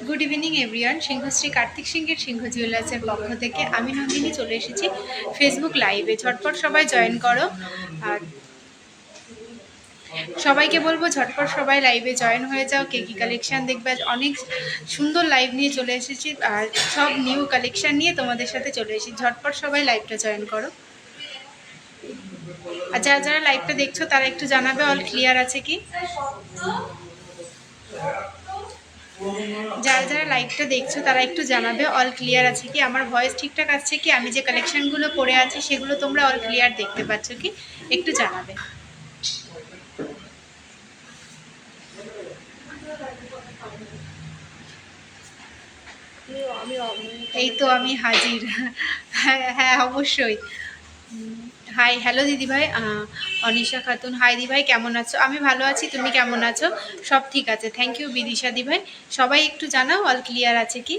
Good evening everyone. Singhashri Kartik সিংহের সিংহ জুয়েলার্সের পক্ষ থেকে আমি নন্দিনী চলে এসেছি ফেসবুক লাইভে। ঝটপট সবাই জয়েন করো। আর সবাইকে বলবো ঝটপট সবাই লাইভে জয়েন হয়ে যাও। কে কি কালেকশন দেখবে, অনেক সুন্দর লাইভ নিয়ে চলে এসেছি আর সব নিউ কালেকশন নিয়ে তোমাদের সাথে চলে এসেছি। ঝটপট সবাই লাইভটা জয়েন করো। আর যারা যারা লাইভটা দেখছো তারা একটু জানাবে অল ক্লিয়ার আছে কি। যারা যারা লাইভটা দেখছো তারা একটু জানাবে অল ক্লিয়ার আছে কি, আমার ভয়েস ঠিকঠাক আসছে কি, আমি যে কালেকশনগুলো পরে আছি সেগুলো তোমরা অল ক্লিয়ার দেখতে পাচ্ছ কি, একটু জানাবে। এই তো আমি হাজির। হ্যাঁ হ্যাঁ অবশ্যই। হাই, হ্যালো দিদিভাই। অনিশা খাতুন, হাই দিদিভাই, কেমন আছো? আমি ভালো আছি, তুমি কেমন আছো? সব ঠিক আছে, থ্যাংক ইউ বিদিশা দিভাই। সবাই একটু জানাও অল ক্লিয়ার আছে কি,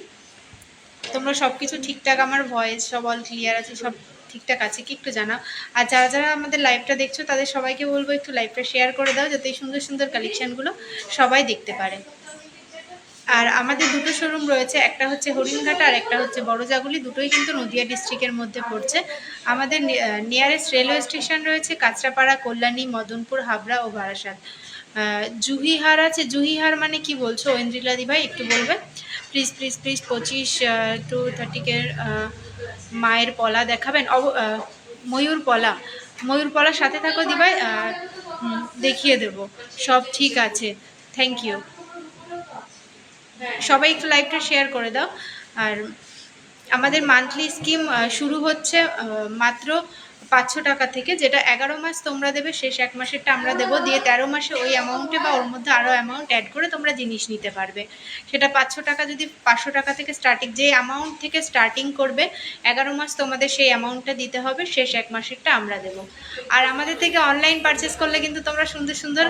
তোমরা সব কিছু ঠিকঠাক, আমার ভয়েস সব অল ক্লিয়ার আছে, সব ঠিকঠাক আছে কি একটু জানাও। আর যারা যারা আমাদের লাইভটা দেখছো তাদের সবাইকে বলবো একটু লাইভটা শেয়ার করে দাও, যাতে এই সুন্দর সুন্দর কালেকশানগুলো সবাই দেখতে পারে। আর আমাদের দুটো শোরুম রয়েছে, একটা হচ্ছে হরিণঘাটা আর একটা হচ্ছে বড়জাগুলি, দুটোই কিন্তু নদিয়া ডিস্ট্রিক্টের মধ্যে পড়ছে। আমাদের নিয়ারেস্ট রেলওয়ে স্টেশন রয়েছে কাঁচরাপাড়া, কল্যাণী, মদনপুর, হাবড়া ও বারাসাত। জুহিহার আছে, জুহিহার মানে কি বলছো ঐন্দ্রিলা দি ভাই, একটু বলবে প্লিজ প্লিজ প্লিজ। 25 to 30 মায়ের পলা দেখাবেন? ময়ূর পলা, ময়ূর পলার সাথে থাকো দি ভাই, দেখিয়ে দেব, সব ঠিক আছে, থ্যাংক ইউ। সবাই একটু লাইভটা শেয়ার করে দাও। আর আমাদের মান্থলি স্কিম শুরু হচ্ছে মাত্র 500 টাকা থেকে, যেটা 11 মাস তোমরা দেবে, শেষ 1 মাসেরটা আমরা দেবো, দিয়ে 13 মাসে ওই অ্যামাউন্টে বা ওর মধ্যে আরও অ্যামাউন্ট অ্যাড করে তোমরা জিনিস নিতে পারবে। সেটা 500 টাকা, যদি 500 টাকা থেকে স্টার্টিং, যে অ্যামাউন্ট থেকে স্টার্টিং করবে 11 মাস তোমাদের সেই অ্যামাউন্টটা দিতে হবে, শেষ 1 মাসেরটা আমরা দেবো। আর আমাদের থেকে অনলাইন পারচেস করলে কিন্তু তোমরা সুন্দর সুন্দর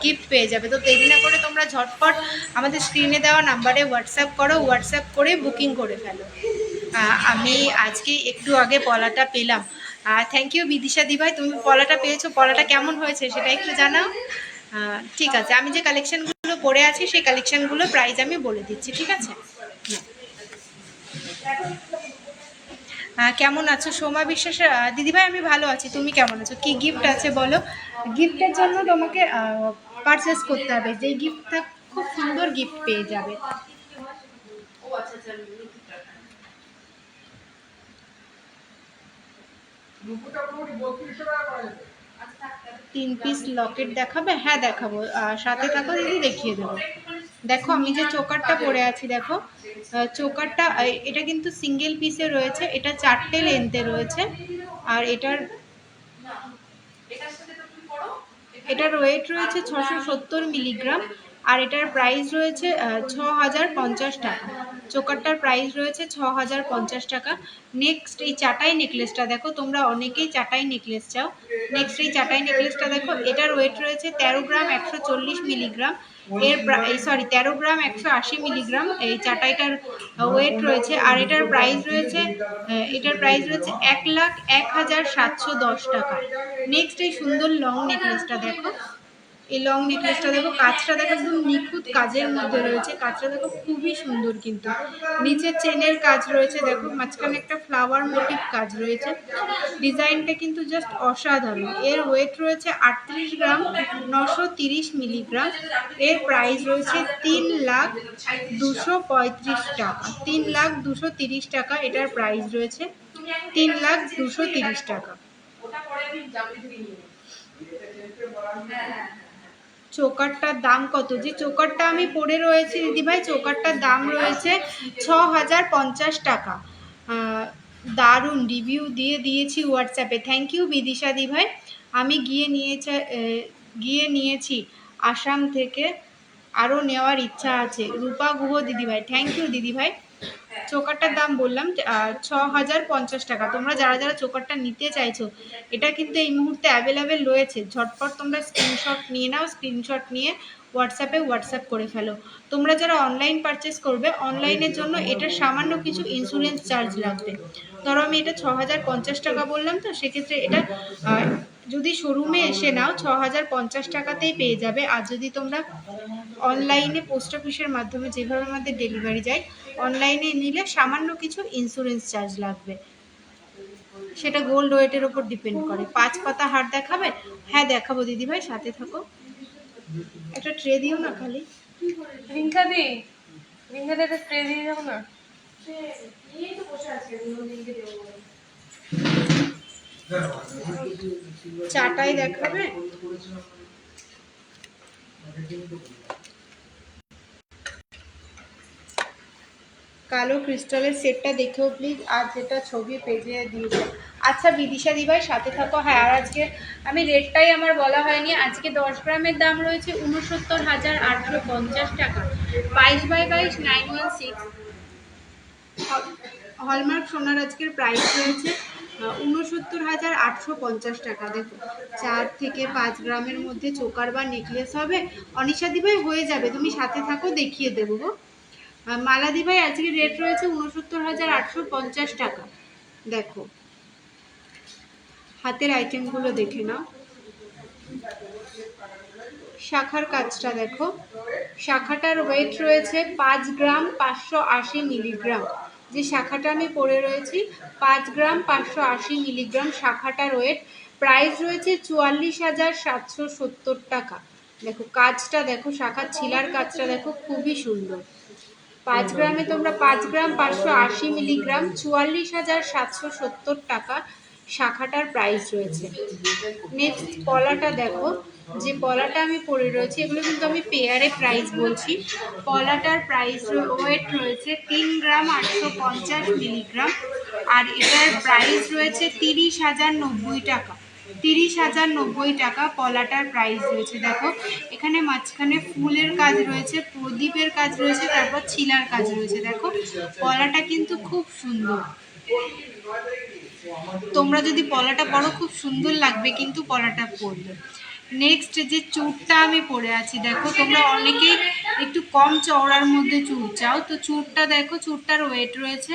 গিফট পেয়ে যাবে। তো দেরি না করে তোমরা ঝটপট আমাদের স্ক্রিনে দেওয়া নাম্বারে হোয়াটসঅ্যাপ করো, হোয়াটসঅ্যাপ করে বুকিং করে ফেলো। আমি আজকে একটু আগে পলাটা পেলাম। থ্যাংক ইউ বিদিশা দিভাই, তুমি পলাটা পেয়েছো, পলাটা কেমন হয়েছে সেটা একটু জানাও। ঠিক আছে, আমি যে কালেকশানগুলো পরে আছি সেই কালেকশানগুলো প্রাইস আমি বলে দিচ্ছি, ঠিক আছে? কেমন আছো সোমা বিশ্বাস দিদিভাই? আমি ভালো আছি, তুমি কেমন আছো? কি গিফট আছে বলো? গিফটের জন্য তোমাকে পারচেস করতে হবে, যে গিফটটা খুব সুন্দর গিফট পেয়ে যাবে। 3 পিস লকেট দেখাবে? হ্যাঁ দেখাবো, সাথে থাকো দিদি, দেখিয়ে দেবো। দেখো আমি যে চোকারটা পরে আছি, দেখো চোকারটা, এটা কিন্তু সিঙ্গেল পিসে রয়েছে, এটা 4টে লেন্থে রয়েছে। আর এটার ওয়েট রয়েছে 670 মিলিগ্রাম। আর এটার প্রাইস রয়েছে 6050 টাকা। চোকারটার প্রাইস রয়েছে 6050 টাকা। নেক্সট এই চাটাই নেকলেসটা দেখো, তোমরা অনেকেই চাটাই নেকলেস চাও। নেক্সট এই চাটাই নেকলেসটা দেখো, এটার ওয়েট রয়েছে 13 গ্রাম 140 মিলিগ্রাম। এর 13 গ্রাম 180 মিলিগ্রাম এই চাটাইটার ওয়েট রয়েছে। আর এটার প্রাইস রয়েছে 1,01,710 টাকা। নেক্সট এই সুন্দর লং নেকলেসটা দেখো, এই লং নেকলেসটা দেখো, কাজটা দেখো একদম নিখুঁত কাজের মধ্যে রয়েছে, কাজটা দেখো খুবই সুন্দর, কিন্তু নিচে চেনের কাজ রয়েছে, দেখো মাঝখানে একটা ফ্লাওয়ার মোটিভ কাজ রয়েছে, ডিজাইনটা কিন্তু জাস্ট অসাধারণ। এর ওয়েট রয়েছে 38 গ্রাম 930 মিলিগ্রাম। এর প্রাইস রয়েছে 3,235 টাকা, 3,230 টাকা এটার প্রাইস রয়েছে, 3,230 টাকা। চোকারটার দাম কত? যে চোকারটা আমি পরে রয়েছি দিদিভাই, চোকারটার দাম রয়েছে 6,050 টাকা। দারুণ রিভিউ দিয়েছি হোয়াটসঅ্যাপে, থ্যাংক ইউ বিদিশা দিভাই। আমি গিয়ে নিয়েছি আসাম থেকে, আরও নেওয়ার ইচ্ছা আছে। রূপা গুহ দিদিভাই, থ্যাংক ইউ দিদিভাই। চোকারটার দাম বললাম 6,050 টাকা। তোমরা যারা যারা চোকারটা নিতে চাইছো, এটা কিন্তু এই মুহূর্তে অ্যাভেলেবেল রয়েছে, ঝটপট তোমরা স্ক্রিনশট নিয়ে নাও, স্ক্রিনশট নিয়ে হোয়াটসঅ্যাপ করে ফেলো। তোমরা যারা অনলাইন পারচেস করবে, অনলাইনের জন্য এটার সামান্য কিছু ইন্স্যুরেন্স চার্জ লাগবে। ধরো আমি এটা 6,050 টাকা বললাম, তো সেক্ষেত্রে এটা যদি শোরুমে এসে নাও 6,050 টাকাতেই পেয়ে যাবে। আর যদি তোমরা অনলাইনে পোস্ট অফিসের মাধ্যমে যেভাবে আমাদের ডেলিভারি যায়, অনলাইনে নিলে সামান্য কিছু ইন্স্যুরেন্স চার্জ লাগবে, সেটা গোল্ড ওয়েটের ওপর ডিপেন্ড করে। 5 পাতা হার দেখাবে? হ্যাঁ দেখাবো দিদিভাই, সাথে থাকো। একটা ট্রে দিও না খালি। রিঙ্কা দি একটা ট্রে দিয়ে যাবো না? চাটাই দেখাবে? কালো ক্রিস্টালের সেটটা দেখেও প্লিজ, আর যেটা ছবি পেজে দিয়েছে। আচ্ছা বিদিশা দিভাই সাথে থাকো। হ্যাঁ, আর আজকে আমি রেটটাই আমার বলা হয়নি। আজকে 10 গ্রামের দাম রয়েছে 69,850 টাকা। 22x22 916 হলমার্ক সোনার আজকের প্রাইস রয়েছে 69,850 টাকা। দেখো 4 থেকে 5 গ্রামের মধ্যে চোকার বা নেকলেস হবে। অনিশা দিভাই হয়ে যাবে, তুমি সাথে থাকো, দেখিয়ে দেবো গো। মালাদি ভাই আজকে রেট রয়েছে 69,850 টাকা। দেখো হাতের আইটেমগুলো দেখে নাও। শাখার কাজটা দেখো, শাখাটার ওয়েট রয়েছে 5 গ্রাম 580 মিলিগ্রাম। যে শাখাটা আমি পরে রয়েছি 5 গ্রাম 580 মিলিগ্রাম শাখাটার ওয়েট। প্রাইস রয়েছে 44,770 টাকা। দেখো কাজটা দেখো, শাখার ছিলার কাজটা দেখো, খুবই সুন্দর। 5 গ্রামে তোমরা 5 গ্রাম 580 মিলিগ্রাম 44,770 টাকা শাখাটার প্রাইস রয়েছে। নেক্সট পলাটা দেখো, যে পলাটা আমি পরে রয়েছি, এগুলো কিন্তু আমি পেয়ারে প্রাইস বলছি। পলাটার প্রাইস ওয়েট রয়েছে 3 গ্রাম 850 মিলিগ্রাম, আর এটার প্রাইস রয়েছে 30,090 টাকা। 30,090 টাকা পলাটার প্রাইস রয়েছে। দেখো এখানে মাঝখানে ফুলের কাজ রয়েছে, প্রদীপের কাজ রয়েছে, তারপর ছিলার কাজ রয়েছে। দেখো পলাটা কিন্তু খুব সুন্দর। তোমরা যদি পলাটা পরো খুব সুন্দর লাগবে কিন্তু পলাটা পরলে। নেক্সট যে চুড়টা আমি পরে আছি, দেখো তোমরা অনেকেই একটু কম চওড়ার মধ্যে চুড় চাও, তো চুড়টা দেখো, চুড়টার ওয়েট রয়েছে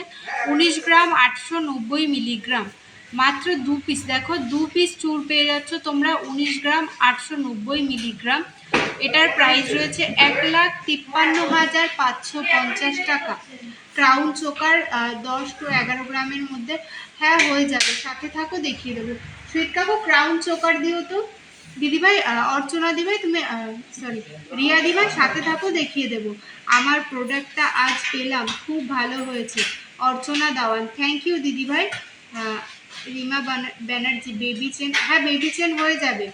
19 গ্রাম 890 মিলিগ্রাম। মাত্র 2 পিস, দেখো 2 পিস চুড় পেয়ে যাচ্ছ তোমরা 19 গ্রাম 890 মিলিগ্রাম। এটার প্রাইস রয়েছে 1,53,550 টাকা। ক্রাউন চোকার 10 to 11 গ্রামের মধ্যে। হ্যাঁ হয়ে যাবে, সাথে থাকো, দেখিয়ে দেবো। সুইট কাকু ক্রাউন চোকার দিও তো দিদিভাই। অর্চনা দিভাই তুমি, সরি রিয়া দিভাই সাথে থাকো, দেখিয়ে দেবো। আমার প্রোডাক্টটা আজ পেলাম, খুব ভালো হয়েছে। অর্চনা দাওয়ান, থ্যাংক ইউ দিদিভাই। রিমা ব্যানার্জি বেবি চেন, হ্যাঁ বেবি চেন হয়ে যাবে।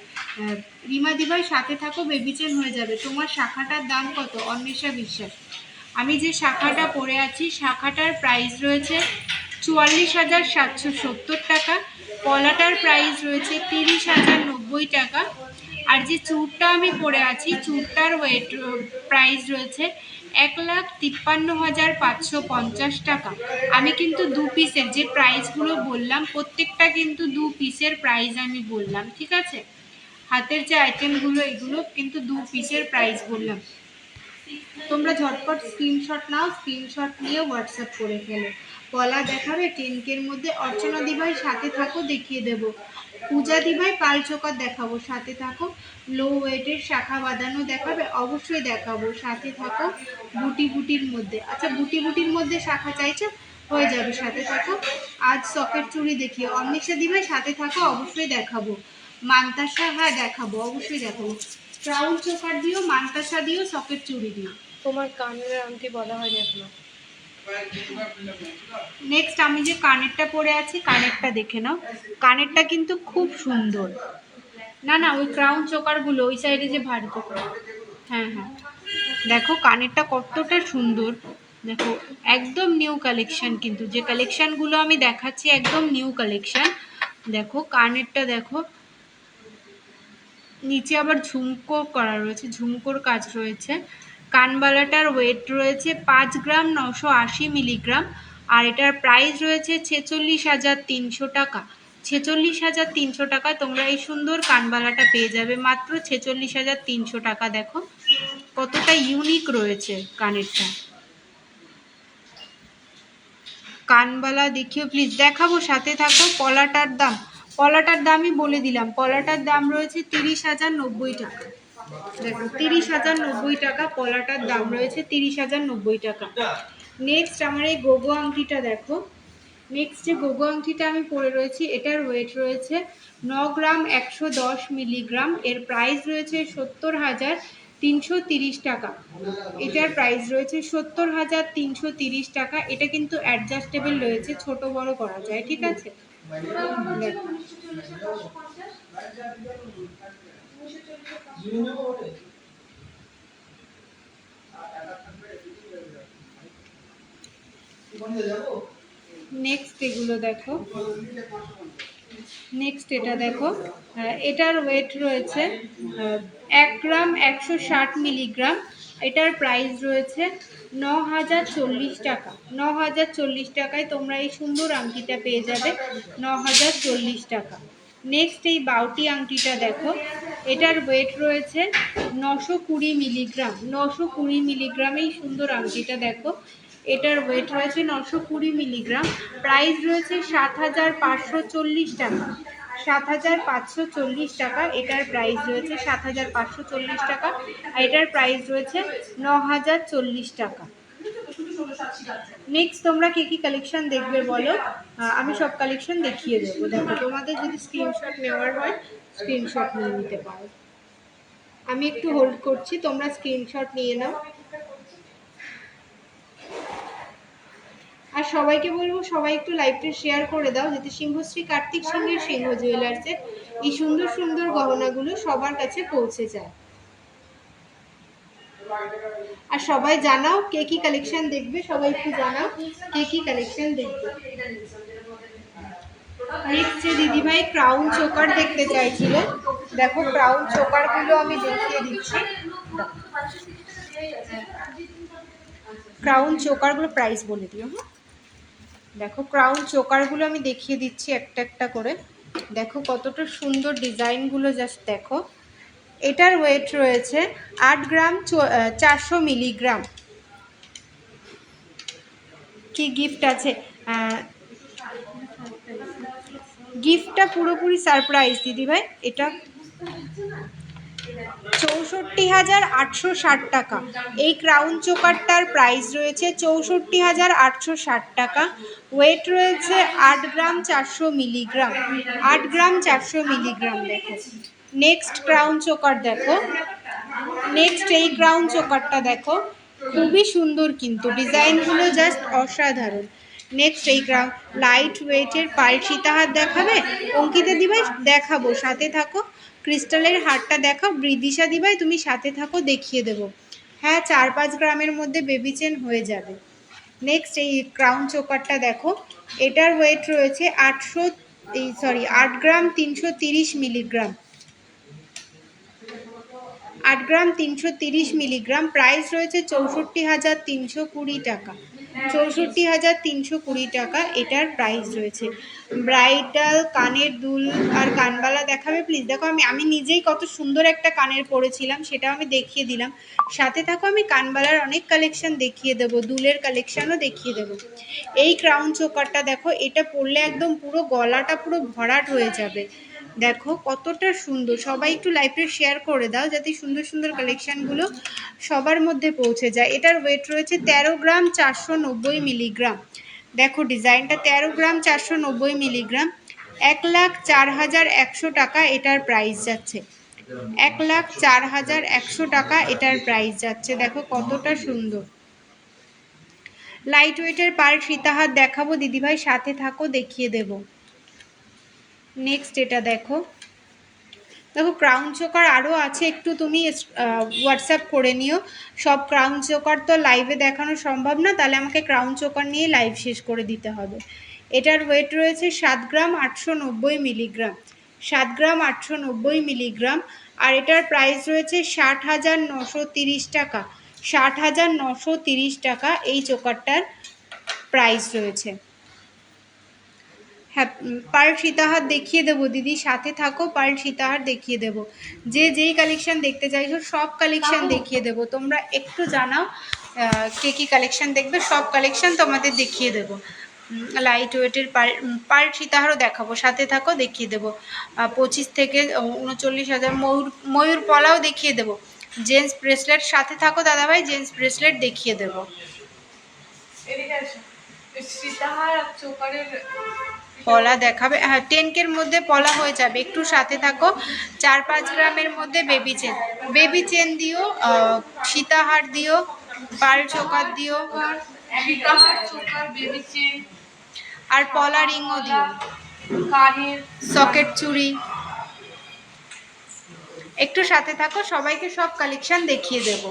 রিমা দিভাই সাথে থাকো, বেবি চেন হয়ে যাবে। তোমার শাখাটার দাম কত? অন্বেষা বিশ্বাস। আমি যে শাখাটা পরে আছি শাখাটার প্রাইস রয়েছে 44,770 টাকা। পলাটার প্রাইস রয়েছে 30,090 টাকা। আর যে চুড়টা আমি পরে আছি চুড়টার ওয়েট প্রাইস রয়েছে 1,53,550 টাকা। আমি কিন্তু 2 পিসের যে প্রাইসগুলো বললাম প্রত্যেকটা কিন্তু 2 পিসের প্রাইস আমি বললাম, ঠিক আছে? হাতের যে আইটেমগুলো এগুলো কিন্তু 2 পিসের প্রাইস বললাম। তোমরা ঝটপট স্ক্রিনশট নাও, স্ক্রিনশট নিয়ে হোয়াটসঅ্যাপ করে ফেলো। পলা দেখাবে 10K-র মধ্যে। অর্চনা দিভাই সাথে থাকো, দেখিয়ে দেব। পূজা দিভাই পাল চোকার দেখাবো, সাথে থাকো। লো ওয়েটের শাখা বাঁধানো দেখাবে, অবশ্যই দেখাবো, সাথে থাকো। বুটি বুটির মধ্যে, আচ্ছা বুটি বুটির মধ্যে শাখা চাইছো, হয়ে যাবে, সাথে থাকো। আজ সকেট চুড়ি দেখিয়ে অন্বেষা দিভাই সাথে থাকো, অবশ্যই দেখাবো। মান্তাসা, হ্যাঁ দেখাবো, অবশ্যই দেখাবো। ক্রাউন চোকার দিও, মান্তাসা দিও, সকেট চুড়ি দিও। তোমার কানের আংটি বলা হয়নি এখনো। নেক্সট আমি যে কানেরটা পরে আছি কানেরটা দেখে নাও। কানেরটা কিন্তু খুব সুন্দর। না না ওই ক্রাউন চোকারগুলো ওই সাইডে যে ভারী চোকার, হ্যাঁ হ্যাঁ দেখো কানেরটা কতটা সুন্দর। দেখো একদম নিউ কালেকশন, কিন্তু যে কালেকশনগুলো আমি দেখাচ্ছি একদম নিউ কালেকশন। দেখো কানেরটা দেখো, নিচে আবার ঝুমকো করা রয়েছে, ঝুমকোর কাজ রয়েছে। কানবালাটার ওয়েট রয়েছে 5 গ্রাম 980 মিলিগ্রাম, আর এটার প্রাইস রয়েছে 46,300 টাকা। 46,300 টাকা তোমরা এই সুন্দর কানবালাটা পেয়ে যাবে মাত্র 46,300 টাকা। দেখো কতটা ইউনিক রয়েছে কানেরটা। কানবালা দেখিও প্লিজ, দেখাবো, সাথে থাকো। পলাটার দামই বলে দিলাম, পলাটার দাম রয়েছে 30,090 টাকা। দেখো 30,090 টাকা পলাটার দাম রয়েছে, 30,090 টাকা। নেক্সট আমার এই গোগো আংটিটা দেখো। নেক্সট যে গোগো আংটিটা আমি পরে রয়েছি, এটার ওয়েট রয়েছে 9 গ্রাম 110 মিলিগ্রাম। এর প্রাইস রয়েছে 70,330 টাকা। এটার প্রাইস রয়েছে 70,330 টাকা। এটা কিন্তু অ্যাডজাস্টেবল রয়েছে, ছোট বড় করা যায়, ঠিক আছে। দেখো নেক্সট এগুলো দেখো। নেক্সট এটা দেখো, এটার ওয়েট রয়েছে 1 গ্রাম 160 মিলিগ্রাম। এটার প্রাইস রয়েছে 9,040 টাকা। 9,040 টাকায় তোমরা এই সুন্দর আংটিটা পেয়ে যাবে, 9,040 টাকা। নেক্সট এই বাউটি আংটিটা দেখো, এটার ওয়েট রয়েছে 920 মিলিগ্রাম। 920 মিলিগ্রাম এই সুন্দর আংটিটা দেখো, এটার ওয়েট রয়েছে 920 মিলিগ্রাম। প্রাইস রয়েছে 7,540 টাকা। 7,540 টাকা এটার প্রাইস রয়েছে, 7,540 টাকা। আর এটার প্রাইস রয়েছে 9,040 টাকা। নেক্সট তোমরা কি কি কালেকশন দেখবে বলো, আমি সব কালেকশন দেখিয়ে দেবো। দেখো তোমাদের যদি স্ক্রিনশট নেওয়ার হয় স্ক্রিনশট নিয়ে নিতে পারো। আমি একটু হোল্ড করছি, তোমরা স্ক্রিনশট নিয়ে নাও। আর সবাইকে বলবো সবাই একটু লাইভটা শেয়ার করে দাও, যাতে সিংহশ্রী কার্তিক সিংহের সিংহ জুয়েলার্সের এই সুন্দর সুন্দর গহনাগুলো সবার কাছে পৌঁছে যায়। আর সবাই জানাও কে কি কালেকশন দেখবে, সবাই একটু জানাও কে কি কালেকশন দেখবে। নেক্সট যে দিদিভাই ক্রাউন চোকার দেখতে চাইছিল, দেখো ক্রাউন চোকার গুলো আমি দেখিয়ে দিচ্ছি। ক্রাউন চোকার গুলো প্রাইস বলে দিও। হ্যাঁ দেখো ক্রাউন চোকারগুলো আমি দেখিয়ে দিচ্ছি একটা একটা করে। দেখো কতটা সুন্দর ডিজাইনগুলো, জাস্ট দেখো। এটার ওয়েট রয়েছে 8 গ্রাম 400 মিলিগ্রাম। কি গিফট আছে, গিফটটা পুরোপুরি সারপ্রাইজ দিদিভাই। এটা 64,860 টাকা। এই ক্রাউন চোকারটার প্রাইস রয়েছে 64,860 টাকা। ওয়েট রয়েছে 8 গ্রাম 400 মিলিগ্রাম। 8 গ্রাম 400 মিলিগ্রাম। দেখো নেক্সট ক্রাউন চোকার দেখো। নেক্সট এই ক্রাউন চোকারটা দেখো, খুবই সুন্দর কিন্তু ডিজাইনগুলো জাস্ট অসাধারণ। নেক্সট এই ক্রাউন লাইট ওয়েটের পাল সীতাহার দেখাবে অঙ্কিতা দিভাই? দেখাবো, সাথে থাকো। ক্রিস্টালের হারটা দেখাও বৃদিশা দিভাই, তুমি সাথে থাকো, দেখিয়ে দেবো। হ্যাঁ 4-5 গ্রামের মধ্যে বেবি চেন হয়ে যাবে। নেক্সট এই ক্রাউন চোকারটা দেখো, এটার ওয়েট রয়েছে 8 গ্রাম 330 মিলিগ্রাম। 8 গ্রাম 330 মিলিগ্রাম। প্রাইস রয়েছে 64,320 টাকা। 64,320 টাকা এটার প্রাইস রয়েছে। ব্রাইডাল কানের দুল আর কানবালা দেখাবে প্লিজ? দেখো আমি নিজেই কত সুন্দর একটা কানের পরেছিলাম, সেটাও আমি দেখিয়ে দিলাম। সাথে থাকো, আমি কানবালার অনেক কালেকশন দেখিয়ে দেবো, দুলের কালেকশনও দেখিয়ে দেবো। এই ক্রাউন চোকারটা দেখো, এটা পরলে একদম পুরো গলাটা পুরো ভরাট হয়ে যাবে। দেখো কতটা সুন্দর। সবাই একটু লাইভটা শেয়ার করে দাও, যাতে সুন্দর সুন্দর কালেকশনগুলো সবার মধ্যে পৌঁছে যায়। এটার ওয়েট রয়েছে 13 গ্রাম 490 মিলিগ্রাম। দেখো ডিজাইনটা 13 গ্রাম 490 মিলিগ্রাম। 1,04,100 টাকা এটার প্রাইস যাচ্ছে। 1,04,100 টাকা এটার প্রাইস যাচ্ছে। দেখো কতটা সুন্দর। লাইট ওয়েটের পার সীতাহার দেখাবো দিদিভাই, সাথে থাকো, দেখিয়ে দেবো। নেক্সট এটা দেখো, দেখো ক্রাউন চোকার আরও আছে, একটু তুমি হোয়াটসঅ্যাপ করে নিও। সব ক্রাউন চোকার তো লাইভে দেখানো সম্ভব না, তাহলে আমাকে ক্রাউন চোকার নিয়ে লাইভ শেষ করে দিতে হবে। এটার ওয়েট রয়েছে 7 গ্রাম 890 মিলিগ্রাম। 7 গ্রাম 890 মিলিগ্রাম। আর এটার প্রাইস রয়েছে 60,930 টাকা। 60,930 টাকা এই চোকারটার প্রাইস রয়েছে। হ্যাঁ পার্ল সীতাহার দেখিয়ে দেবো দিদি, সাথে থাকো, পার্ল সীতাহার দেখিয়ে দেবো। যে যেই কালেকশন দেখতে চাইছো সব কালেকশন দেখিয়ে দেবো। তোমরা একটু জানাও কে কী কালেকশন দেখবে, সব কালেকশন তোমাদের দেখিয়ে দেবো। লাইট ওয়েটের পার সীতাহারও দেখাবো, সাথে থাকো, দেখিয়ে দেবো। 25 থেকে 39,000 ময়ূর পলাও দেখিয়ে দেবো। জেন্টস ব্রেসলেট, সাথে থাকো দাদাভাই, জেন্টস ব্রেসলেট দেখিয়ে দেবো। এদিকে আসো। সীতাহার আর চোকারের পলা দেখাবে, হ্যাঁ 10K মধ্যে পলা হয়ে যাবে, একটু সাথে থাকো। 4-5 গ্রামের মধ্যে বেবি চেন দিও, সীতাহার দিও, পাল চোকার দিও, সীতাহার চোকার বেবি চেন আর পলা রিংও দিও, কানের সকেট চুড়ি। একটু সাথে থাকো, সবাইকে সব কালেকশন দেখিয়ে দেবো।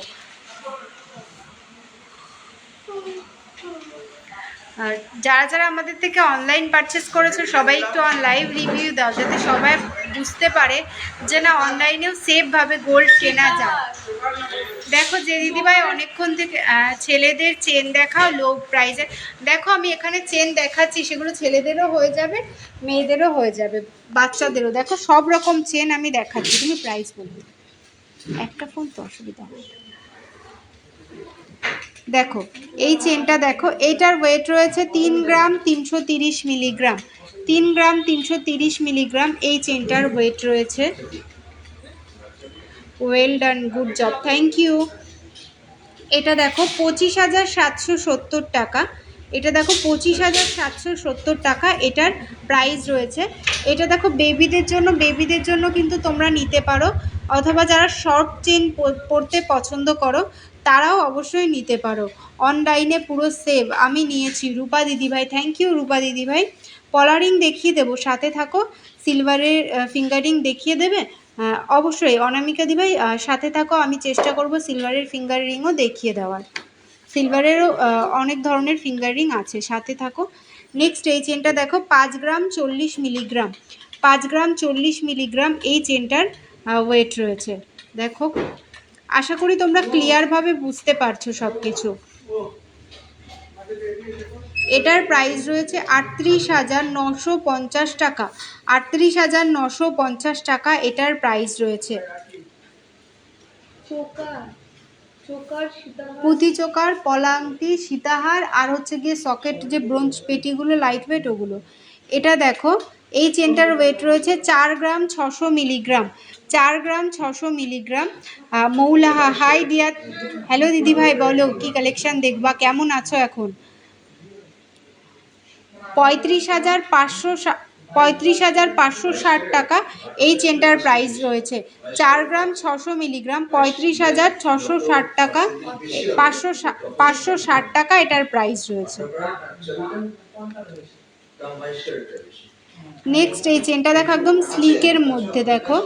আর যারা যারা আমাদের থেকে অনলাইন পারচেস করেছো সবাই একটু লাইভ রিভিউ দাও, যাতে সবাই বুঝতে পারে যে না অনলাইনেও সেফভাবে গোল্ড কেনা যায়। দেখো যে দিদিভাই অনেকক্ষণ থেকে ছেলেদের চেন দেখাও লো প্রাইসে। দেখো আমি এখানে চেন দেখাচ্ছি, সেগুলো ছেলেদেরও হয়ে যাবে, মেয়েদেরও হয়ে যাবে, বাচ্চাদেরও। দেখো সব রকম চেন আমি দেখাচ্ছি, তুমি প্রাইস বলবে। একটা ফোন তো অসুবিধা হয়। দেখো এই চেনটা দেখো, এইটার ওয়েট রয়েছে 3 গ্রাম 330 মিলিগ্রাম, 3 গ্রাম 330 মিলিগ্রাম এই চেনটার ওয়েট রয়েছে। Well done, good job, thank you. এটা দেখো 25,770 টাকা, এটা দেখো 25,770 টাকা এটার প্রাইস রয়েছে। এটা দেখো বেবিদের জন্য কিন্তু তোমরা নিতে পারো, অথবা যারা শর্ট চেন পরতে পছন্দ করো তারাও অবশ্যই নিতে পারো। অনলাইনে পুরো সেভ, আমি নিয়েছি। রূপা দিদিভাই, থ্যাংক ইউ রূপা দিদিভাই। পলারিং দেখিয়ে দেবো, সাথে থাকো। সিলভারের ফিঙ্গারিং দেখিয়ে দেবে অবশ্যই অনামিকা দিভাই, সাথে থাকো। আমি চেষ্টা করব সিলভারের ফিঙ্গার রিংও দেখিয়ে দেওয়ার। সিলভারেরও অনেক ধরনের ফিঙ্গার রিং আছে, সাথে থাকো। নেক্সট এই চেনটা দেখো 5 গ্রাম 40 মিলিগ্রাম, 5 গ্রাম 40 মিলিগ্রাম এই চেনটার ওয়েট রয়েছে। দেখো আশা করি তোমরা ক্লিয়ারভাবে বুঝতে পারছো সব কিছু। এটার প্রাইস রয়েছে 38,950 টাকা, 38,950 টাকা এটার প্রাইস রয়েছে। পুঁথি চোকার, পলা আংটি, সীতাহার, আর হচ্ছে গিয়ে সকেট যে ব্রোঞ্জ পেটিগুলো লাইট ওয়েট ওগুলো। এটা দেখো এই চেনটার ওয়েট রয়েছে 4 গ্রাম 600 মিলিগ্রাম, 4 গ্রাম 600 মিলিগ্রাম। মৌলাহা, হাই ডিয়ার, হ্যালো দিদিভাই, বলো কি কালেকশন দেখবা, কেমন আছো এখন? 35,560 টাকা এই চেনটার প্রাইস রয়েছে। 4 গ্রাম 600 মিলিগ্রাম, 35,660 টাকা, 560 টাকা এটার প্রাইস রয়েছে। নেক্সট এই চেনটা দেখো একদম স্লিকের মধ্যে, দেখো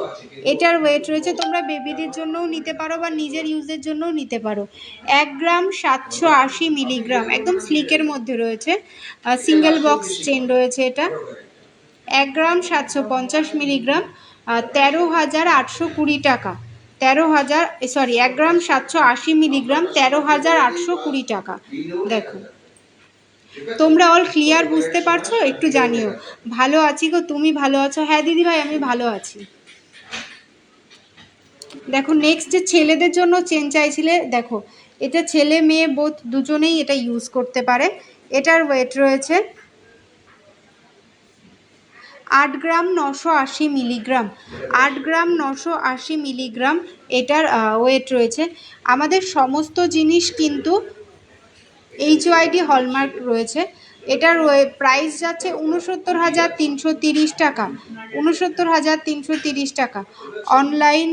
এটার ওয়েট রয়েছে, তোমরা বেবিদের জন্যও নিতে পারো বা নিজের ইউজের জন্যও নিতে পারো। 1 গ্রাম 780 মিলিগ্রাম, একদম স্লিকের মধ্যে রয়েছে, সিঙ্গেল বক্স চেন রয়েছে এটা। 1 গ্রাম 750 মিলিগ্রাম, 13,820 টাকা, 1 গ্রাম 780 মিলিগ্রাম, 13,820 টাকা। দেখো তোমরা অল ক্লিয়ার বুঝতে পারছো? একটু জানিও। ভালো আছি গো, তুমি ভালো আছো? হ্যাঁ দিদিভাই আমি ভালো আছি। দেখো নেক্সট যে ছেলেদের জন্য চেন চাইছিলে, দেখো এটা ছেলে মেয়ে বোথ দুজনেই এটা ইউজ করতে পারে। এটার ওয়েট রয়েছে 8 গ্রাম 980 মিলিগ্রাম, 8 গ্রাম 980 মিলিগ্রাম এটার ওয়েট রয়েছে। আমাদের সমস্ত জিনিস কিন্তু HYD হলমার্ক রয়েছে। এটার প্রাইস যাচ্ছে 69,330 টাকা, 69,330 টাকা। অনলাইন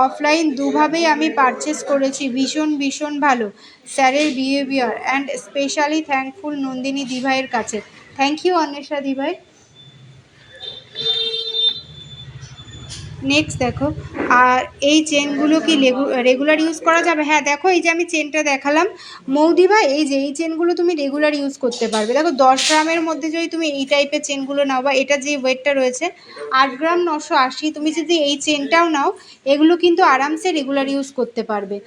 অফলাইন দুভাবেই আমি পারচেস করেছি, ভীষণ ভালো স্যারের behaviour and specially thankful Nandini দিভাইয়ের কাছে। থ্যাংক ইউ অন্বেষা দিভাই। নেক্সট দেখো, আর এই চেনগুলো কি রেগুলার ইউজ করা যাবে? হ্যাঁ দেখো এই যে আমি চেনটা দেখালাম মৌদি ভাই, এই যে এই চেনগুলো তুমি রেগুলার ইউজ করতে পারবে। দেখো 10 গ্রামের মধ্যে যদি তুমি এই টাইপের চেনগুলো নাও, বা এটা যে ওয়েটটা রয়েছে 8 গ্রাম 980, তুমি যদি এই চেনটাও নাও, এগুলো কিন্তু আরামসে রেগুলার ইউজ করতে পারবে।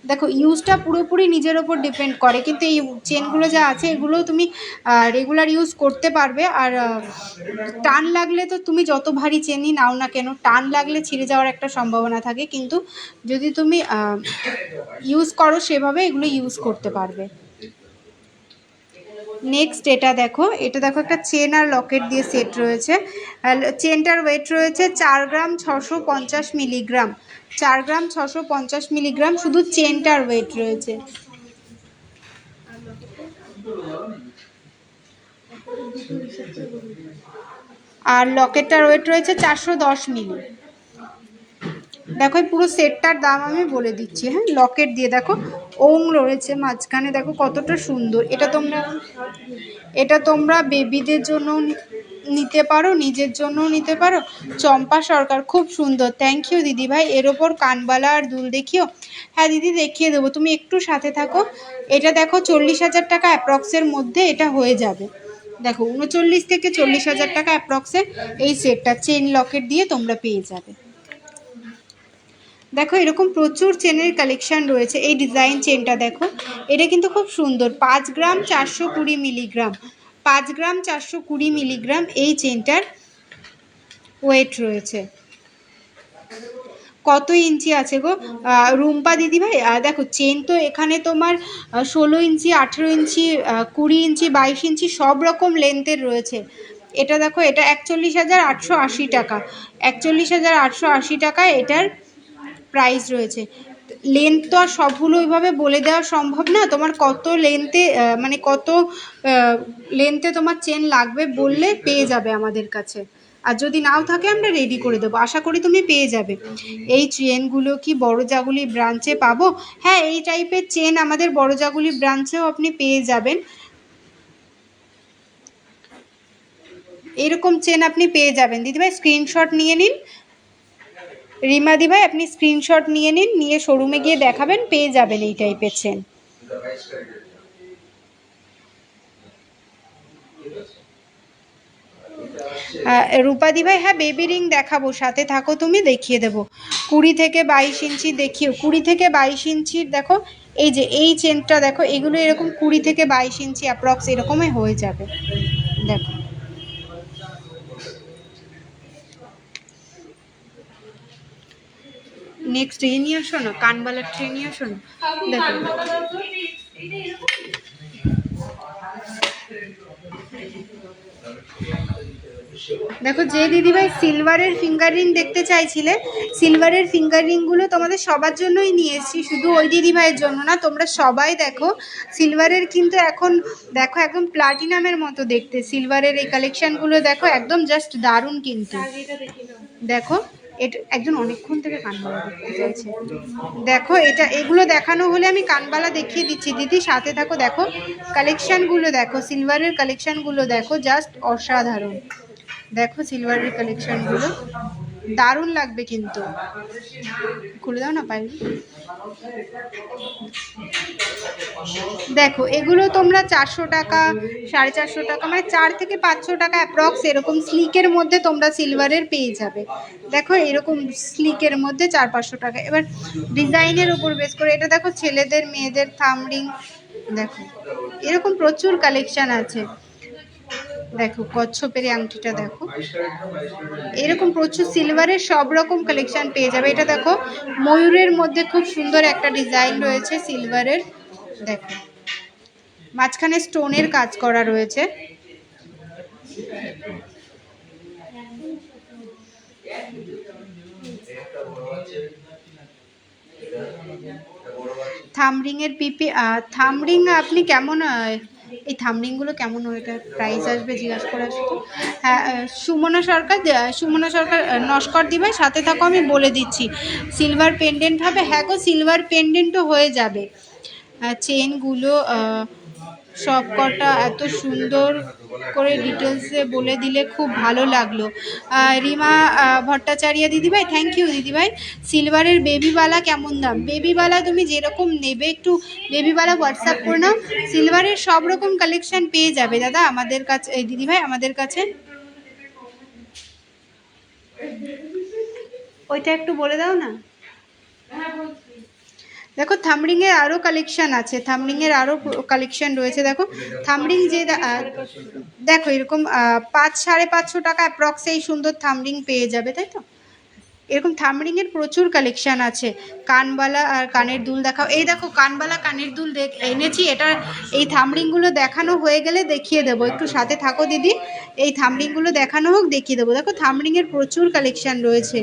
দেখো ইউজটা পুরোপুরি নিজের ওপর ডিপেন্ড করে, কিন্তু এই চেনগুলো যা আছে এগুলো তুমি রেগুলার ইউজ করতে পারবে। আর টান লাগলে তো তুমি যত ভারী চেনই নাও না কেন, টান লাগলে ছিঁড়ে যাওয়ার একটা সম্ভাবনা থাকে, কিন্তু যদি তুমি ইউজ করো সেভাবে এগুলো ইউজ করতে পারবে। নেক্সট এটা দেখো একটা চেন আর লকেট দিয়ে সেট রয়েছে। চেনটার ওয়েট রয়েছে 4 গ্রাম 650 মিলিগ্রাম। 4 গ্রাম 650 মিলিগ্রাম শুধু চেনটার ওয়েট রয়েছে। আর লকেটটার ওয়েট রয়েছে 410 মিলি। দেখো এই পুরো সেটটার দাম আমি বলে দিচ্ছি। হ্যাঁ, লকেট দিয়ে দেখো ওং রয়েছে মাঝখানে, দেখো কতটা সুন্দর। এটা তোমরা বেবিদের জন্য নিতে পারো, নিজের জন্যও নিতে পারো। চম্পা সরকার, খুব সুন্দর, থ্যাংক ইউ দিদিভাই। এর ওপর কানবালা আর দুল দেখিও। হ্যাঁ দিদি, দেখিয়ে দেবো, তুমি একটু সাথে থাকো। এটা দেখো 40,000 টাকা অ্যাপ্রক্সের মধ্যে এটা হয়ে যাবে। দেখো 39 থেকে 40,000 টাকা অ্যাপ্রক্সে এই সেটটা চেন লকেট দিয়ে তোমরা পেয়ে যাবে। দেখো এরকম প্রচুর চেনের কালেকশন রয়েছে। এই ডিজাইন চেনটা দেখো, এটা কিন্তু খুব সুন্দর। 5 গ্রাম 420 মিলিগ্রাম, 5 গ্রাম 420 মিলিগ্রাম এই চেনটার ওয়েট রয়েছে। কত ইঞ্চি আছে গো রুম্পা দিদিভাই? দেখো চেন তো এখানে তোমার 16 ইঞ্চি, 18 ইঞ্চি, 20 ইঞ্চি, 22 ইঞ্চি সব রকম লেন্থের রয়েছে। এটা দেখো, এটা 41,880 টাকা। 41,880 টাকায় এটার প্রাইস রয়েছে। লেন্থ তো আর সবগুলো ওইভাবে বলে দেওয়া সম্ভব না। তোমার কত লেন্থে মানে কত লেন্থে তোমার চেন লাগবে বললে পেয়ে যাবে আমাদের কাছে। আর যদি নাও থাকে আমরা রেডি করে দেবো, আশা করি তুমি পেয়ে যাবে। এই চেনগুলো কি বড়জাগুলি ব্রাঞ্চে পাবো? হ্যাঁ, এই টাইপের চেন আমাদের বড়জাগুলি ব্রাঞ্চেও আপনি পেয়ে যাবেন। এরকম চেন আপনি পেয়ে যাবেন দিদিভাই, স্ক্রিনশট নিয়ে নিন। রিমা দি ভাই, আপনি স্ক্রিনশট নিয়ে নিন, নিয়ে শোরুমে গিয়ে দেখাবেন, পেয়ে যাবেন এই টাইপের চেন। রূপাদি ভাই, হ্যাঁ বেবি রিং দেখাবো, সাথে থাকো তুমি, দেখিয়ে দেবো। 20 থেকে 22 ইঞ্চি দেখিও। 20 থেকে 22 ইঞ্চির দেখো, এই যে এই চেনটা দেখো, এগুলো এরকম 20 থেকে 22 ইঞ্চি অ্যাপ্রক্স এরকমই হয়ে যাবে। দেখো নেক্সট এ নিয়ে আসো না, কানবালার ট্রে নিয়ে আসো না। দেখো দেখো যে দিদিভাই সিলভারের ফিঙ্গার রিং দেখতে চাইছিলে, সিলভারের ফিঙ্গার রিংগুলো তোমাদের সবার জন্যই নিয়ে এসেছি, শুধু ওই দিদিভাইয়ের জন্য না, তোমরা সবাই দেখো। সিলভারের কিন্তু এখন দেখো একদম প্লাটিনামের মতো দেখতে সিলভারের এই কালেকশানগুলো দেখো, একদম জাস্ট দারুণ কিন্তু। দেখো এটা একজন অনেকক্ষণ থেকে কানবালা দেখতে চাইছে। দেখো এগুলো দেখানো হলে আমি কানবালা দেখিয়ে দিচ্ছি দিদি, সাথে থাকো। দেখো কালেকশানগুলো দেখো, সিলভারের কালেকশানগুলো দেখো, জাস্ট অসাধারণ। দেখো সিলভারের কালেকশানগুলো দারুণ লাগবে কিন্তু। খুলে দাও না পাইনি। দেখো এগুলো তোমরা 400 টাকা, 450 টাকা, মানে 4 থেকে 500 টাকা অ্যাপ্রক্স এরকম স্লিকের মধ্যে তোমরা সিলভারের পেয়ে যাবে। দেখো এরকম স্লিকের মধ্যে 400-500 টাকা। এবার ডিজাইনের উপর বেস করে এটা দেখো, ছেলেদের মেয়েদের থামরিং, দেখো এরকম প্রচুর কালেকশান আছে। দেখো কচ্ছপের আংটিটা দেখো, এরকম প্রচুর সিলভারের সব রকম কালেকশন পেয়ে যাবে। এটা দেখো ময়ূরের মধ্যে খুব সুন্দর একটা ডিজাইন রয়েছে সিলভারের, দেখো মাঝখানে স্টোনের কাজ করা রয়েছে। থামরিং এর পিপি, থামরিং আপনি কেমন, এই থামরিংগুলো কেমন ওইটা প্রাইস আসবে জিজ্ঞাসা করে আসো তো। হ্যাঁ সুমনা সরকার নস্কর দিবে, সাথে থাকো আমি বলে দিচ্ছি। সিলভার পেন্ডেন্ট হবে? হ্যাঁ গো সিলভার পেন্ডেন্টও হয়ে যাবে। চেনগুলো সব কটা এত সুন্দর করে ডিটেলসে বলে দিলে খুব ভালো লাগলো। রিমা ভট্টাচার্য দিদিভাই, থ্যাংক ইউ দিদিভাই। সিলভারের বেবিবালা কেমন দাম? বেবিবালা তুমি যেরকম নেবে একটু বেবিবালা হোয়াটসঅ্যাপ করে নাও। সিলভারের সব রকম কালেকশন পেয়ে যাবে দাদা আমাদের কাছে, এই দিদিভাই আমাদের কাছে। ওইটা একটু বলে দাও না। দেখো থামরিংয়ের আরও কালেকশান আছে, থামরিংয়ের আরও কালেকশান রয়েছে। দেখো থামরিং যে দেখো এরকম 500-550 টাকা অ্যাপ্রক্স এই সুন্দর থামরিং পেয়ে যাবে, তাই তো? এরকম থামরিংয়ের প্রচুর কালেকশান আছে। কানবালা আর কানের দুল দেখাও। এই দেখো কানবালা কানের দুল এনেছি। এটা এই থামরিংগুলো দেখানো হয়ে গেলে দেখিয়ে দেবো, একটু সাথে থাকো দিদি। এই থামরিংগুলো দেখানো হোক, দেখিয়ে দেবো। দেখো থামরিংয়ের প্রচুর কালেকশান রয়েছে।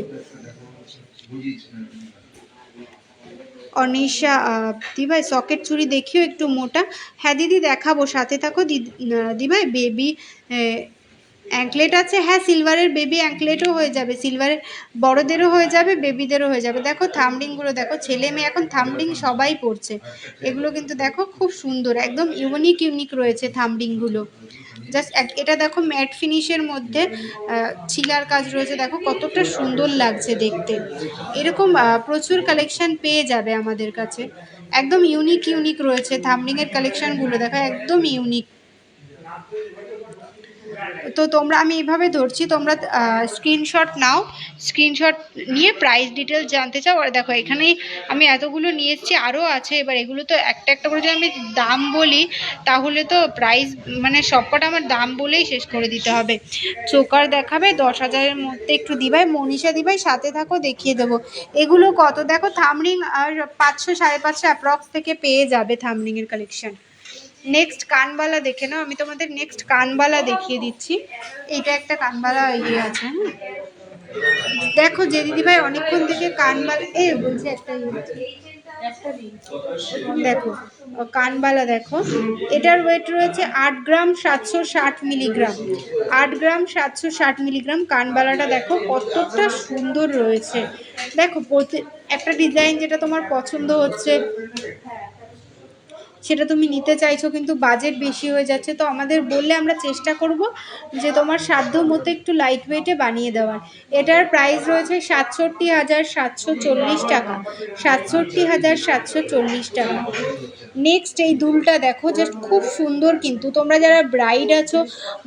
অনিশা দিভাই সকেট চুড়ি দেখিও একটু মোটা। হ্যাঁ দিদি দেখাবো, সাথে থাকো দিভাই। বেবি অ্যাঙ্কলেট আছে, হ্যাঁ সিলভারের বেবি অ্যাঙ্কলেটও হয়ে যাবে, সিলভারের বড়দেরও হয়ে যাবে, বেবিদেরও হয়ে যাবে। দেখো থামরিংগুলো দেখো, ছেলে মেয়ে এখন থামরিং সবাই পরছে। এগুলো কিন্তু দেখো খুব সুন্দর, একদম ইউনিক ইউনিক রয়েছে থামরিংগুলো। জাস্ট এটা দেখো ম্যাট ফিনিশের মধ্যে ছিলার কাজ রয়েছে, দেখো কতটা সুন্দর লাগছে দেখতে। এরকম প্রচুর কালেকশন পেয়ে যাবে আমাদের কাছে, একদম ইউনিক ইউনিক রয়েছে থামরিংয়ের কালেকশনগুলো, দেখো একদম ইউনিক। তো তোমরা, আমি এইভাবে ধরছি, তোমরা স্ক্রিনশট নাও, স্ক্রিনশট নিয়ে প্রাইস ডিটেলস জানতে চাও। আর দেখো এখানেই আমি এতগুলো নিয়ে এসেছি, আরও আছে। এবার এগুলো তো একটা একটা করে যদি আমি দাম বলি তাহলে তো প্রাইস মানে সবকটা আমার দাম বলেই শেষ করে দিতে হবে। চোকার দেখাবে 10,000-এর মধ্যে একটু দিভাই, মনীষা দিভাই সাথে থাকো, দেখিয়ে দেবো। এগুলো কত দেখো, থামরিং আর 500 550 অ্যাপ্রক্স থেকে পেয়ে যাবে থামরিংয়ের কালেকশন। নেক্সট কানবালা দেখে নাও, আমি তোমাদের নেক্সট কানবালা দেখিয়ে দিচ্ছি। এটা একটা কানবালা ইয়ে আছে, হ্যাঁ দেখো যে দিদিভাই অনেকক্ষণ থেকে কানবালা বলছে একটা দেখো কানবালা দেখো, এটার ওয়েট রয়েছে 8 গ্রাম 760 মিলিগ্রাম। 8 গ্রাম 760 মিলিগ্রাম কানবালাটা দেখো কতটা সুন্দর রয়েছে। দেখো একটা ডিজাইন যেটা তোমার পছন্দ হচ্ছে সেটা তুমি নিতে চাইছো, কিন্তু বাজেট বেশি হয়ে যাচ্ছে, তো আমাদের বললে আমরা চেষ্টা করব যে তোমার সাধ্য মতো একটু লাইট ওয়েটে বানিয়ে দেওয়ার। এটার প্রাইস রয়েছে 67,740 টাকা, 67,740 টাকা। নেক্সট এই দুলটা দেখো, জাস্ট খুব সুন্দর, কিন্তু তোমরা যারা ব্রাইড আছো,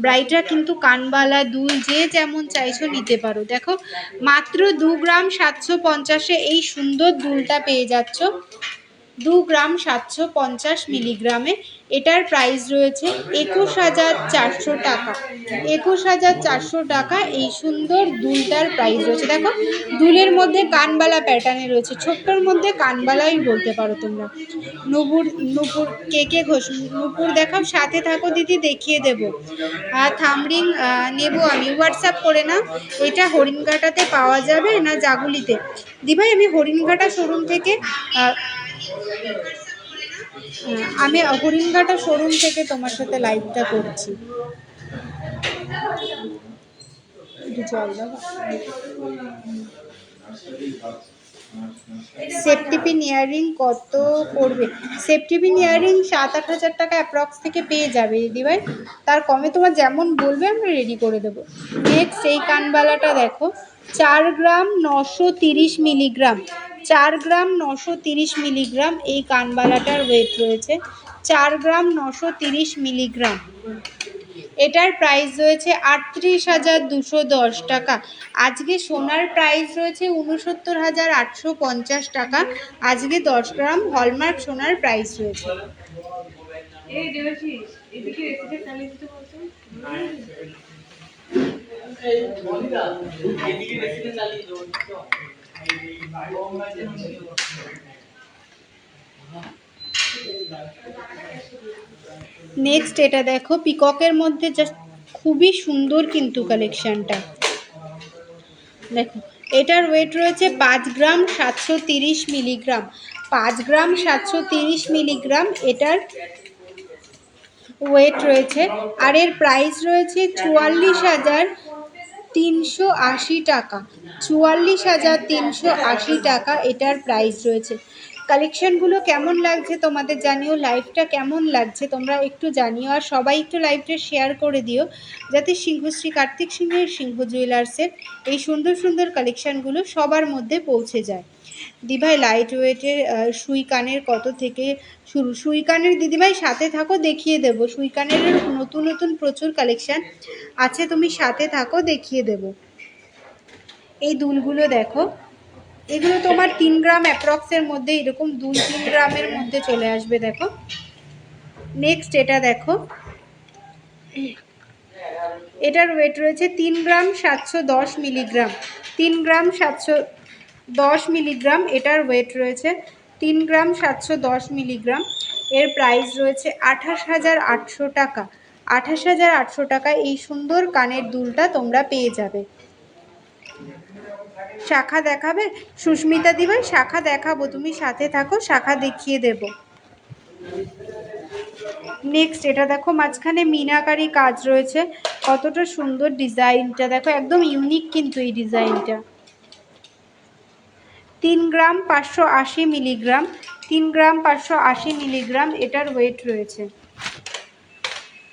ব্রাইডরা কিন্তু কানবালা দুল যে যেমন চাইছো নিতে পারো। দেখো মাত্র 2 গ্রাম 750-এ এই সুন্দর দুলটা পেয়ে যাচ্ছ, 2 গ্রাম 750 মিলিগ্রামে। এটার প্রাইস রয়েছে 21,400 টাকা, 21,400 টাকা এই সুন্দর দুলটার প্রাইস রয়েছে। দেখো দুলের মধ্যে কানবালা প্যাটার্নে রয়েছে, ছোট্টর মধ্যে কানবালাই বলতে পারো তোমরা। নুপুর নুপুর কে ঘোষ, নুপুর দেখাও, সাথে থাকো দিদি, দেখিয়ে দেবো। আর থামরিং নেব আমি, হোয়াটসঅ্যাপ করে না। এটা হরিণঘাটাতে পাওয়া যাবে না জাগুলিতে? দিভাই আমি হরিণঘাটা শোরুম থেকে আমি হরিণঘাটা শোরুম থেকে তোমার সাথে লাইভটা করছি। সেফটি পিন ইয়াররিং কত পড়বে? সেফটি পিন ইয়াররিং 7-8 হাজার টাকা অ্যাপ্রক্স থেকে পেয়ে যাবে দিদিভাই, তার কমে তোমার যেমন বলবে আমরা রেডি করে দেবো। নেক্সট এই কানবালাটা দেখো, 4 গ্রাম 930 মিলিগ্রাম, 4 গ্রাম 930 মিলিগ্রাম এই কানবালাটার ওয়েট রয়েছে, 4 গ্রাম 930 মিলিগ্রাম। এটার প্রাইস রয়েছে 38,210 টাকা। আজকে সোনার প্রাইস রয়েছে 69,850 টাকা। আজকে 10 গ্রাম হলমার্ক সোনার প্রাইস রয়েছে। নেক্সট এটা দেখো পিককের মধ্যে, জাস্ট খুবই সুন্দর কিন্তু কালেকশনটা। দেখো এটার ওয়েট রয়েছে 5 গ্রাম 730 মিলিগ্রাম, 5 গ্রাম 730 মিলিগ্রাম এটার ওয়েট রয়েছে। আর এর প্রাইস রয়েছে 44,380 টাকা, 44,380 টাকা এটার প্রাইস রয়েছে। কালেকশনগুলো কেমন লাগছে তোমাদের জানিও, লাইভটা কেমন লাগছে তোমরা একটু জানিও, আর সবাই একটু লাইভটা শেয়ার করে দিও যাতে সিংহশ্রী কার্তিক সিংহের সিংহ জুয়েলার্সের এই সুন্দর সুন্দর কালেকশনগুলো সবার মধ্যে পৌঁছে যায়। দিভাই লাইট ওয়েটের সুই কানের কত থেকে শুরু? সুই কানের দিদিভাই সাথে থাকো, দেখিয়ে দেবো। সুই কানের নতুন নতুন প্রচুর কালেকশন আছে, তুমি সাথে থাকো, দেখিয়ে দেবো। এই দুলগুলো দেখো, এগুলো তোমার 3 গ্রাম অ্যাপ্রক্সের মধ্যে, এরকম 2-3 গ্রামের মধ্যে চলে আসবে। দেখো নেক্সট এটা দেখো, এটার ওয়েট রয়েছে 3 গ্রাম 710 মিলিগ্রাম, 3 গ্রাম 710 মিলিগ্রাম এটার ওয়েট রয়েছে। 3 গ্রাম 710 মিলিগ্রাম। এর প্রাইস রয়েছে 28,800 টাকা। 28,800 টাকায় এই সুন্দর কানের দুলটা তোমরা পেয়ে যাবে। শাখা দেখাবে? সুস্মিতা দিভাই শাখা দেখাবো, তুমি সাথে থাকো, শাখা দেখিয়ে দেব। নেক্সট এটা দেখো, মাঝখানে মিনাকারি কাজ রয়েছে, কতটা সুন্দর ডিজাইনটা দেখো, একদম ইউনিক কিন্তু এই ডিজাইনটা। 3 গ্রাম 580 মিলিগ্রাম। 3 গ্রাম 580 মিলিগ্রাম এটার ওয়েট রয়েছে।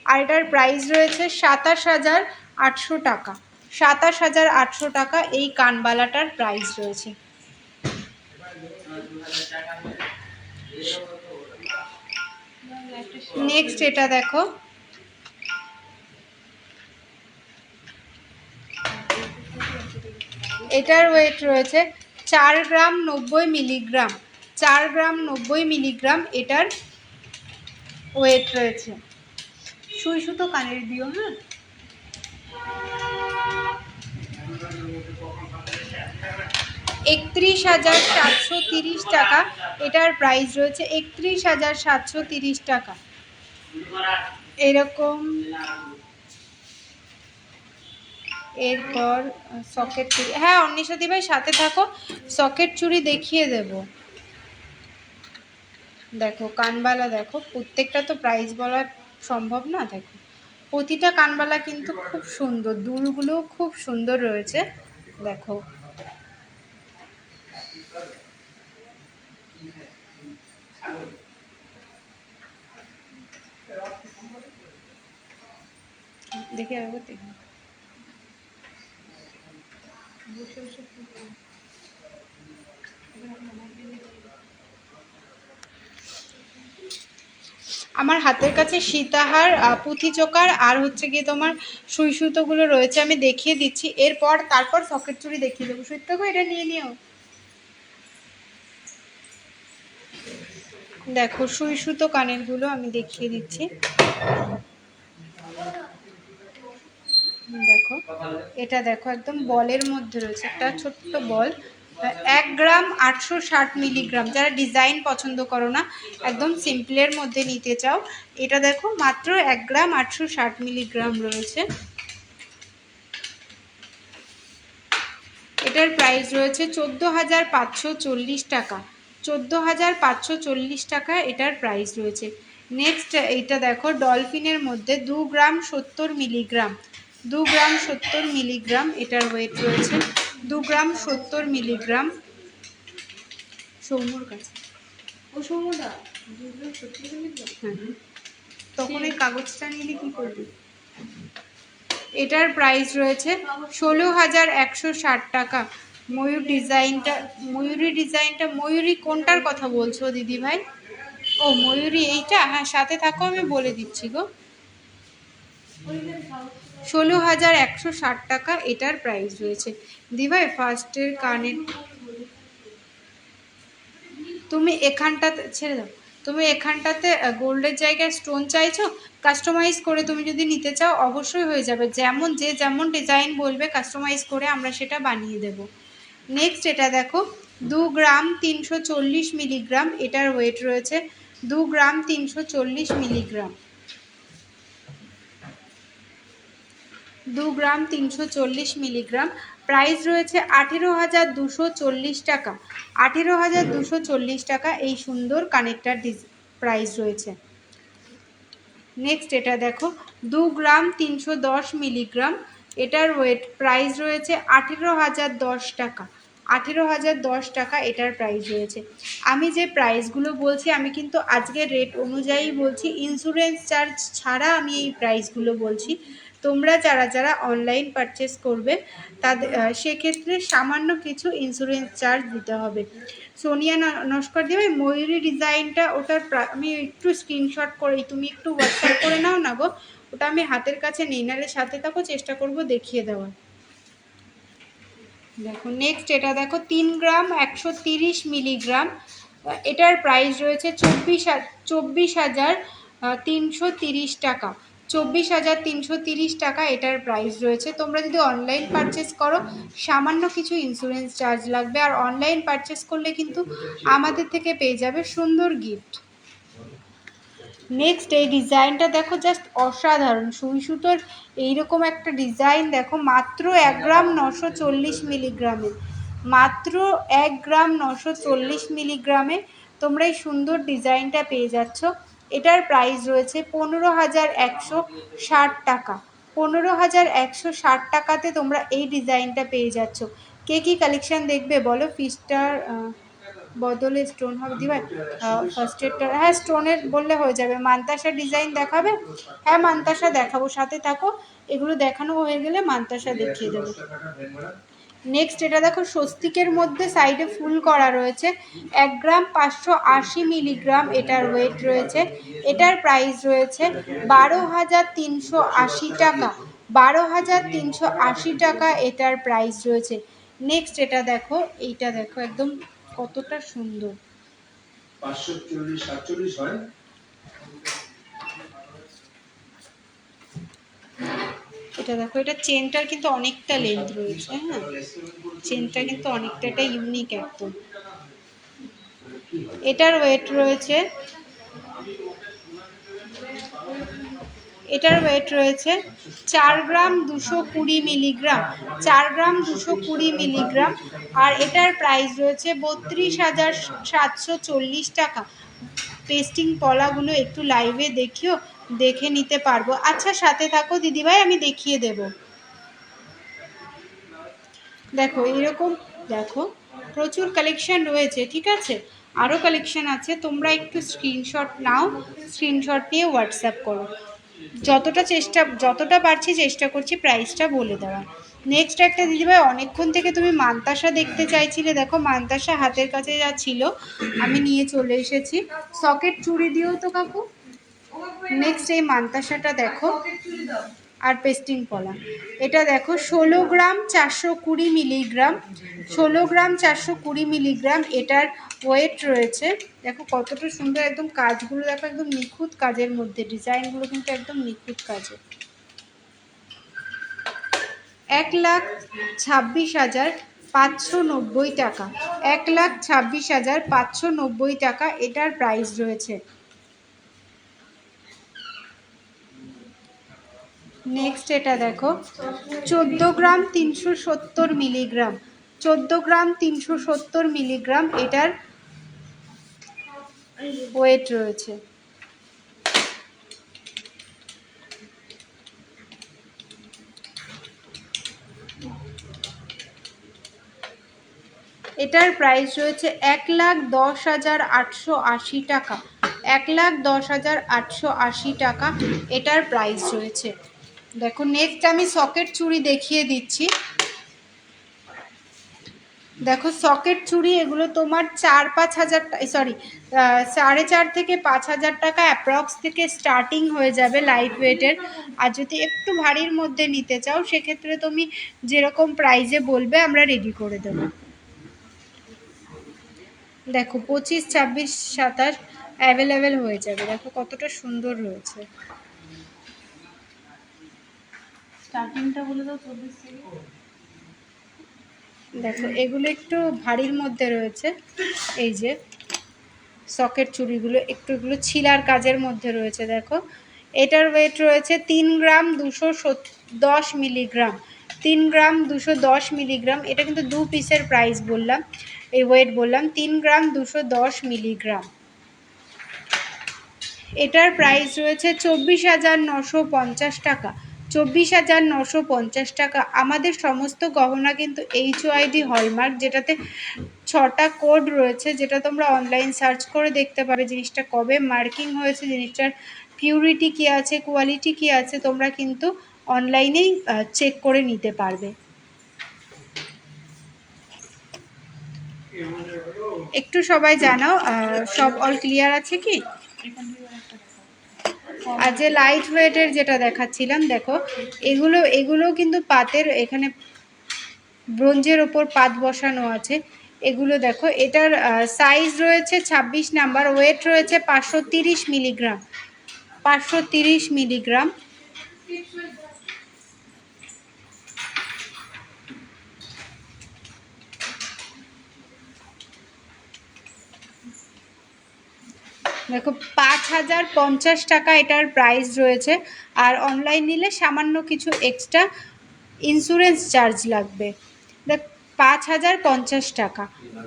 আর এটার প্রাইস রয়েছে 27,800 টাকা। 27,800 টাকা এই কানবালাটার প্রাইস রয়েছে। নেক্সট এটা দেখো, এটার ওয়েট রয়েছে 4 গ্রাম 90 মিলিগ্রাম। 4 গ্রাম 90 মিলিগ্রাম এটার ওয়েট রয়েছে। সুই সুতো কানের দিও, হ্যাঁ। 31,730 টাকা এটার প্রাইস রয়েছে। 31,730 টাকা। এরকম এরপর সকেট চুড়ি, হ্যাঁ অন্বেষা দিভাই সাথে থাকো, সকেট চুড়ি দেখিয়ে দেব। দেখো কানবালা দেখো, প্রত্যেকটা তো প্রাইস বলা সম্ভব না। দেখো প্রতিটা কানবালা কিন্তু খুব সুন্দর, দুলগুলোও খুব সুন্দর রয়েছে। দেখো দেখে আসবো, দেখি আমার হাতের কাছে সীতাহার, পুঁথি চোকার আর হচ্ছে গিয়ে তোমার সুই সুতোগুলো রয়েছে, আমি দেখিয়ে দিচ্ছি। তারপর সকেট চুড়ি দেখিয়ে দেবো। সুইটটাকে এটা নিয়ে নিও। দেখো সুই সুতো কানের গুলো আমি দেখিয়ে দিচ্ছি। দেখো এটা দেখো, একদম বলের মধ্যে রয়েছে, একটা ছোট্ট বল। 1 গ্রাম 860 মিলিগ্রাম। যারা ডিজাইন পছন্দ করো না, একদম সিম্পলের মধ্যে নিতে চাও, এটা দেখো মাত্র 1 গ্রাম 860 মিলিগ্রাম রয়েছে। এটার প্রাইস রয়েছে 14,540 টাকা। 14,540 টাকা এটার প্রাইস রয়েছে। নেক্সট এটা দেখো, ডলফিনের মধ্যে 2 গ্রাম 70 মিলিগ্রাম। 2 গ্রাম 70 মিলিগ্রাম এটার ওয়েট রয়েছে। 2 গ্রাম 70 মিলিগ্রাম। সৌম্যর কাছে, ও সৌম্যদা 2 গ্রাম 70 মিলিগ্রাম। হ্যাঁ, তখন এই কাগজটা নিলে কি করবি? এটার প্রাইস রয়েছে 16,160 টাকা। ময়ূরী ডিজাইনটা ময়ূরী কোনটার কথা বলছো দিদি ভাই? ও ময়ূরী এইটা, হ্যাঁ সাথে থাকো আমি বলে দিচ্ছি গো। 16,160 টাকা এটার প্রাইস রয়েছে। দিভাই ফার্স্টের কানের, তুমি এখানটাতে ছেড়ে দাও, তুমি এখানটাতে গোল্ডের জায়গায় স্টোন চাইছো, কাস্টমাইজ করে তুমি যদি নিতে চাও অবশ্যই হয়ে যাবে। যে যেমন ডিজাইন বলবে কাস্টমাইজ করে আমরা সেটা বানিয়ে দেব। নেক্সট এটা দেখো, 2 গ্রাম 340 মিলিগ্রাম এটার ওয়েট রয়েছে। 2 গ্রাম 340 মিলিগ্রাম। 2 গ্রাম 340 মিলিগ্রাম। প্রাইস রয়েছে 18,240 টাকা। 18,240 টাকা এই সুন্দর কানেরটার প্রাইস রয়েছে। নেক্সট এটা দেখো, 2 গ্রাম 310 মিলিগ্রাম এটার ওয়েট প্রাইস রয়েছে 18,010 টাকা। 18,010 টাকা এটার প্রাইস রয়েছে। আমি যে প্রাইসগুলো বলছি আমি কিন্তু আজকের রেট অনুযায়ী বলছি, ইন্স্যুরেন্স চার্জ ছাড়া আমি এই প্রাইসগুলো বলছি। তোমরা যারা অনলাইন পারচেস করবে তাদের সেক্ষেত্রে সামান্য কিছু ইন্স্যুরেন্স চার্জ দিতে হবে। সোনিয়া নস্কর দেবে ময়ূরী ডিজাইনটা, ওটার আমি একটু স্ক্রিনশট করে তুমি একটু হোয়াটসঅ্যাপ করে নাও না গো, ওটা আমি হাতের কাছে নেই, নাহলে সাথে থাকো, চেষ্টা করব দেখিয়ে দেওয়ার। দেখো নেক্সট এটা দেখো, 3 গ্রাম 130 মিলিগ্রাম এটার প্রাইস রয়েছে 24,330 টাকা। 24,330 টাকা এটার প্রাইস রয়েছে। তোমরা যদি অনলাইন পারচেস করো সামান্য কিছু ইন্স্যুরেন্স চার্জ লাগবে, আর অনলাইন পারচেস করলে কিন্তু আমাদের থেকে পেয়ে যাবে সুন্দর গিফট। নেক্সট এই ডিজাইনটা দেখো, জাস্ট অসাধারণ। সুই সুতোর এইরকম একটা ডিজাইন দেখো, মাত্র 1 গ্রাম 940 মিলিগ্রামে, মাত্র 1 গ্রাম 940 মিলিগ্রামে তোমরা এই সুন্দর ডিজাইনটা পেয়ে যাচ্ছ। এটার প্রাইস রয়েছে 15,160 টাকা। 15,160 টাকাতে তোমরা এই ডিজাইনটা পেয়ে যাচ্ছ। কে কী কালেকশান দেখবে বলো? ফিস্টার বদলে স্টোন হবে দিভাই, ফার্স্ট এডটা, হ্যাঁ স্টোনের বললে হয়ে যাবে। মান্তাসা ডিজাইন দেখাবে? হ্যাঁ মান্তাসা দেখাবো, সাথে থাকো। এগুলো দেখানো হয়ে গেলে মান্তাসা দেখিয়ে দেবো। নেক্সট এটা দেখো, স্বস্তিকের মধ্যে সাইডে ফুল করা রয়েছে। 1 গ্রাম 580 মিলিগ্রাম এটার ওয়েট রয়েছে। এটার প্রাইস রয়েছে 12,380 টাকা। 12,380 টাকা এটার প্রাইস রয়েছে। নেক্সট এটা দেখো, এইটা দেখো একদম কতটা সুন্দর। 540-47 হয়। এটা দেখো, এটা চেনটার কিন্তু অনেকটা লেন্থ রয়েছে। হ্যাঁ, চেনটা কিন্তু অনেকটা, এটা ইউনিক একদম। এটার ওয়েট রয়েছে, এটার ওয়েট রয়েছে 4 গ্রাম 220 মিলিগ্রাম, 4 গ্রাম 220 মিলিগ্রাম। আর এটার প্রাইস রয়েছে 32,740 টাকা। পেস্টিং পলাগুলো একটু লাইভে দেখিও, দেখে নিতে পারবো। আচ্ছা সাথে থাকো দিদিভাই, আমি দেখিয়ে দেব। দেখো এরকম, দেখো প্রচুর কালেকশন রয়েছে, ঠিক আছে? আরও কালেকশন আছে, তোমরা একটু স্ক্রিনশট নাও, স্ক্রিনশট নিয়ে হোয়াটসঅ্যাপ করো। যতটা পারছি চেষ্টা করছি প্রাইসটা বলে দেওয়ার। নেক্সট একটা দিদিভাই, অনেকক্ষণ থেকে তুমি মান্তাসা দেখতে চাইছিলে, দেখো মান্তাসা হাতের কাছে যা ছিল আমি নিয়ে চলে এসেছি। সকেট চুড়ি দিও তো কাকু। নেক্সট এই মান্তাসাটা দেখো, আর পেস্টিং পলা। এটা দেখো 16 গ্রাম 420 মিলিগ্রাম, 16 গ্রাম 420 মিলিগ্রাম এটার ওয়েট রয়েছে। দেখো কতটা সুন্দর, একদম কাজগুলো দেখো, একদম নিখুঁত কাজের মধ্যে, ডিজাইনগুলো কিন্তু একদম নিখুঁত কাজের। 1,26,590 টাকা, 1,26,590 টাকা এটার প্রাইস রয়েছে। নেক্সট এটা দেখো, 14 গ্রাম 370 মিলিগ্রাম, 14 গ্রাম 370 মিলিগ্রাম এটার ওয়েট রয়েছে। এটার প্রাইস রয়েছে 1,10,880 টাকা, 1,10,880 টাকা এটার প্রাইস রয়েছে। দেখো নেক্সট আমি সকেট চুড়ি দেখিয়ে দিচ্ছি। দেখো সকেট চুড়ি, এগুলো তোমার 4-5 হাজার, সরি 4.5 থেকে 5 হাজার টাকা অ্যাপ্রক্স থেকে স্টার্টিং হয়ে যাবে লাইট ওয়েটের। আর যদি একটু ভারীর মধ্যে নিতে চাও সেক্ষেত্রে তুমি যেরকম প্রাইজে বলবে আমরা রেডি করে দেবো। দেখো 25, 26, 27 অ্যাভেলেবেল হয়ে যাবে। দেখো কতটা সুন্দর রয়েছে। স্টার্টিংটা বলে দাও 24 থেকে। দেখো এগুলো একটু ভারীর মধ্যে রয়েছে, এই যে সকেট চুড়িগুলো একটু, এগুলো ছিলার কাজের মধ্যে রয়েছে। দেখো এটার ওয়েট রয়েছে 3 গ্রাম 210 মিলিগ্রাম, 3 গ্রাম 210 মিলিগ্রাম। এটা কিন্তু 2 পিসের প্রাইস বললাম, এই ওয়েট বললাম, 3 গ্রাম 210 মিলিগ্রাম। এটার প্রাইস রয়েছে 24,950 টাকা, 24,950 টাকা। আমাদের সমস্ত গহনা কিন্তু HOID হলমার্ক, যেটাতে 6টা কোড রয়েছে, যেটা তোমরা অনলাইন সার্চ করে দেখতে পাবে জিনিসটা কবে মার্কিং হয়েছে, জিনিসটার পিউরিটি কী আছে, কোয়ালিটি কী আছে, তোমরা কিন্তু অনলাইনেই চেক করে নিতে পারবে। একটু সবাই জানাও সব অল ক্লিয়ার আছে কি? আর যে লাইট ওয়েটের যেটা দেখাচ্ছিলাম, দেখো এগুলো কিন্তু পাতের, এখানে ব্রোঞ্জের ওপর পাত বসানো আছে। এগুলো দেখো, এটার সাইজ রয়েছে 26 নাম্বার, ওয়েট রয়েছে 530 মিলিগ্রাম, 530 মিলিগ্রাম। দেখো 5,050 টাকা এটার প্রাইস রয়েছে। আর অনলাইন নিলে সামান্য কিছু এক্সট্রা ইন্স্যুরেন্স চার্জ লাগবে। দেখ, 5,050 টাকা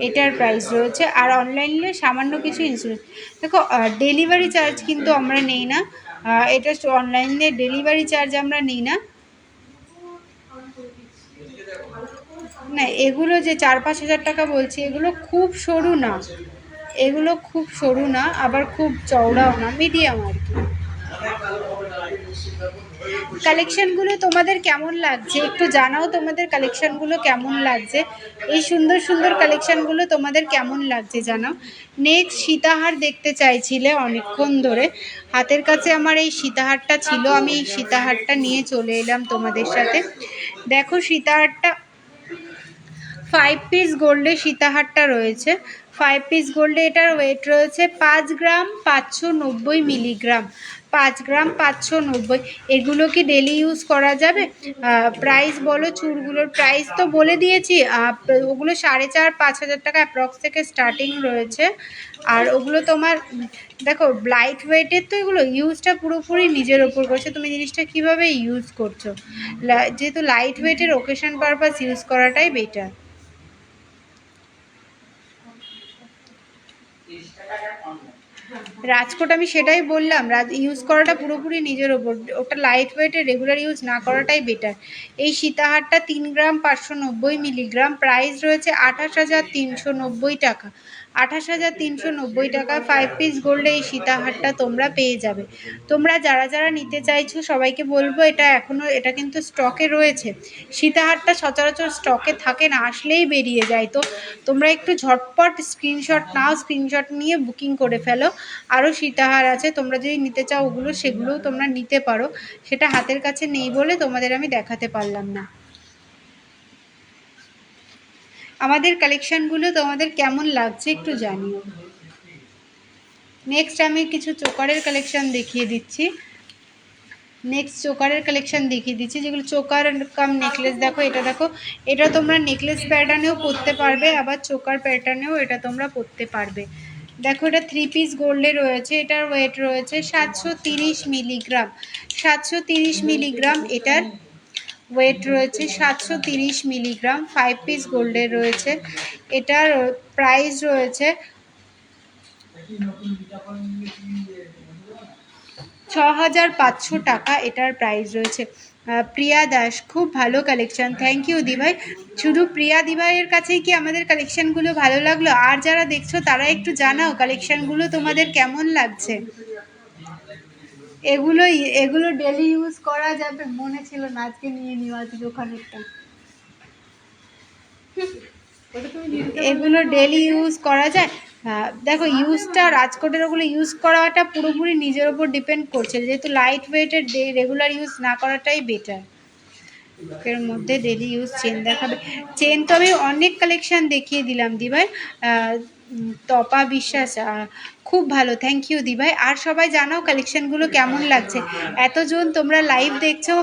এটার প্রাইস রয়েছে। আর অনলাইন নিলে সামান্য কিছু ইন্স্যুরেন্স। দেখো, ডেলিভারি চার্জ কিন্তু আমরা নেই না। এটা অনলাইনে ডেলিভারি চার্জ আমরা নিই না। না, এগুলো যে 4-5 হাজার টাকা বলছি, এগুলো খুব সরু না, এগুলো খুব সরু না, আবার খুব চওড়াও না, মিডিয়াম আর কি। কালেকশনগুলো তোমাদের কেমন লাগছে একটু জানাও, তোমাদের কালেকশনগুলো কেমন লাগছে, এই সুন্দর সুন্দর কালেকশনগুলো তোমাদের কেমন লাগছে জানাও। নেক্সট সীতাহার দেখতে চাইছিলে অনেকক্ষণ ধরে, হাতের কাছে আমার এই সীতাহারটা ছিল, আমি এই সীতাহারটা নিয়ে চলে এলাম তোমাদের সাথে। দেখো, সীতাহারটা 5 পিস গোল্ডে সীতাহারটা রয়েছে। 5 পিস গোল্ডে এটার ওয়েট রয়েছে 5 গ্রাম 590 মিলিগ্রাম। 5 গ্রাম 590। এগুলো কি ডেলি ইউজ করা যাবে? প্রাইস বলো, চুড়গুলোর প্রাইস তো বলে দিয়েছি। ওগুলো 4,500-5,000 টাকা অ্যাপ্রক্স থেকে স্টার্টিং রয়েছে। আর ওগুলো তোমার দেখো লাইট ওয়েটের, তো এগুলো ইউজটা পুরোপুরি নিজের ওপর করছে, তুমি জিনিসটা কীভাবে ইউজ করছো। যেহেতু লাইট ওয়েটের, ওকেশন পারপাস ইউজ করাটাই বেটার। রাজকোট আমি সেটাই বললাম, ইউজ করাটা পুরোপুরি নিজের ওপর, ওটা লাইট ওয়েটে রেগুলার ইউজ না করাটাই বেটার। এই সীতাহারটা 3 গ্রাম 590 মিলিগ্রাম, প্রাইস রয়েছে 28,390 টাকা। 28,390 টাকা 5 পিস গোল্ডে এই সীতাহারটা তোমরা পেয়ে যাবে। তোমরা যারা যারা নিতে চাইছো সবাইকে বলবো, এটা কিন্তু স্টকে রয়েছে। সীতাহারটা সচরাচর স্টকে থাকে না, আসলেই বেরিয়ে যায়। তো তোমরা একটু ঝটপট স্ক্রিনশট নাও, স্ক্রিনশট নিয়ে বুকিং করে ফেলো। আরও সীতাহার আছে, তোমরা যদি নিতে চাও সেগুলোও তোমরা নিতে পারো। সেটা হাতের কাছে নেই বলে তোমাদের আমি দেখাতে পারলাম না। আমাদের কালেকশনগুলো তোমাদের কেমন লাগছে একটু জানিও। নেক্সট আমি কিছু চোকারের কালেকশন দেখিয়ে দিচ্ছি। যেগুলো চোকার কাম নেকলেস। দেখো, এটা দেখো, এটা তোমরা নেকলেস প্যাটার্নেও পরতে পারবে, আবার চোকার প্যাটার্নেও এটা তোমরা পরতে পারবে। দেখো, এটা 3 পিস গোল্ডে রয়েছে, এটার ওয়েট রয়েছে 730 মিলিগ্রাম। 730 মিলিগ্রাম এটার ওয়েট রয়েছে, 730 মিলিগ্রাম। 5 পিস গোল্ডের রয়েছে। এটার প্রাইস রয়েছে 6,500 টাকা এটার প্রাইস রয়েছে। প্রিয়া দাস, খুব ভালো কালেকশন, থ্যাংক ইউ দিভাই। শুধু প্রিয়া দিভাইয়ের কাছেই কি আমাদের কালেকশনগুলো ভালো লাগলো? আর যারা দেখছো তারা একটু জানাও কালেকশনগুলো তোমাদের কেমন লাগছে। এগুলো ডেলি ইউজ করা যাবে, মনে ছিল না, আজকে নিয়ে নিও, আজকে ওখানেরটা। এগুলো ডেলি ইউজ করা যায়। দেখো, ইউজটা রাজকোটের ওগুলো ইউজ করাটা পুরোপুরি নিজের ওপর ডিপেন্ড করছে, যেহেতু লাইট ওয়েটের রেগুলার ইউজ না করাটাই বেটার। এর মধ্যে ডেলি ইউজ চেন দেখাবে। চেন তো আমি অনেক কালেকশন দেখিয়ে দিলাম দিভাই। তপা বিশ্বাস, খুব ভালো, থ্যাংক ইউ দিভাই। আর সবাই জানাও কালেকশনগুলো কেমন লাগছে। এতজন তোমরা লাইভ দেখছো,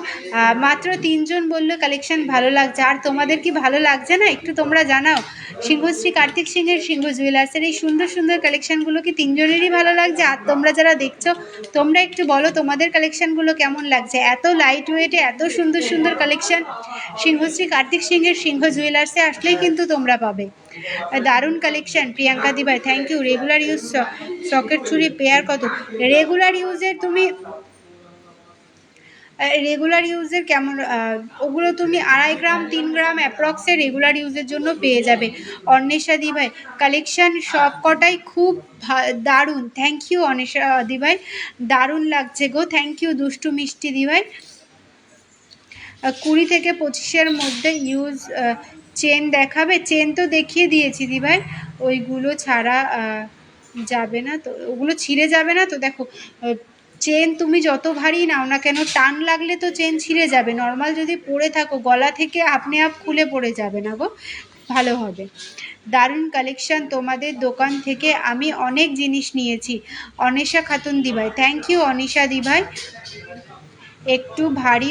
মাত্র 3 জন বললো কালেকশন ভালো লাগছে। আর তোমাদের কি ভালো লাগছে না একটু তোমরা জানাও। সিংহশ্রী কার্তিক সিংহের সিংহ জুয়েলার্সের এই সুন্দর সুন্দর কালেকশনগুলো কি 3 জনেরই ভালো লাগছে? আর তোমরা যারা দেখছো তোমরা একটু বলো তোমাদের কালেকশনগুলো কেমন লাগছে। এত লাইট ওয়েটে এত সুন্দর সুন্দর কালেকশন সিংহশ্রী কার্তিক সিংহের সিংহ জুয়েলার্সে আসলেই কিন্তু তোমরা পাবে। দারুণ কালেকশন প্রিয়াঙ্কা দিভাই, thank you. Regular use socket চুড়ি পেয়ার কত? রেগুলার ইউজের কেমন, ওগুলো তুমি 2.5 গ্রাম 3 গ্রাম অ্যাপ্রক্সে রেগুলার ইউজের জন্য পেয়ে যাবে। অন্বেষা দিভাই, কালেকশন সব কটাই খুব দারুণ, থ্যাংক ইউ অন্বেষা দিভাই, দারুণ লাগছে গো, থ্যাংক ইউ। দুষ্টু মিষ্টি দিভাই, 20 থেকে 25-এর মধ্যে ইউজ চেন দেখাবে। চেন তো দেখিয়ে দিয়েছি দিভাই, ওইগুলো ছাড়া যাবে না তো, ওগুলো ছিঁড়ে যাবে না তো। দেখো, চেন তুমি যত ভারী নাও না কেন, টান লাগলে তো চেন ছিঁড়ে যাবে। নর্মাল যদি পরে থাকো গলা থেকে আপনি আপ খুলে পড়ে যাবে না গো, ভালো হবে। দারুণ কালেকশন তোমাদের দোকান থেকে, আমি অনেক জিনিস নিয়েছি। অনিশা খাতুন দিভাই, থ্যাংক ইউ অনিশা দিভাই। একটু ভারী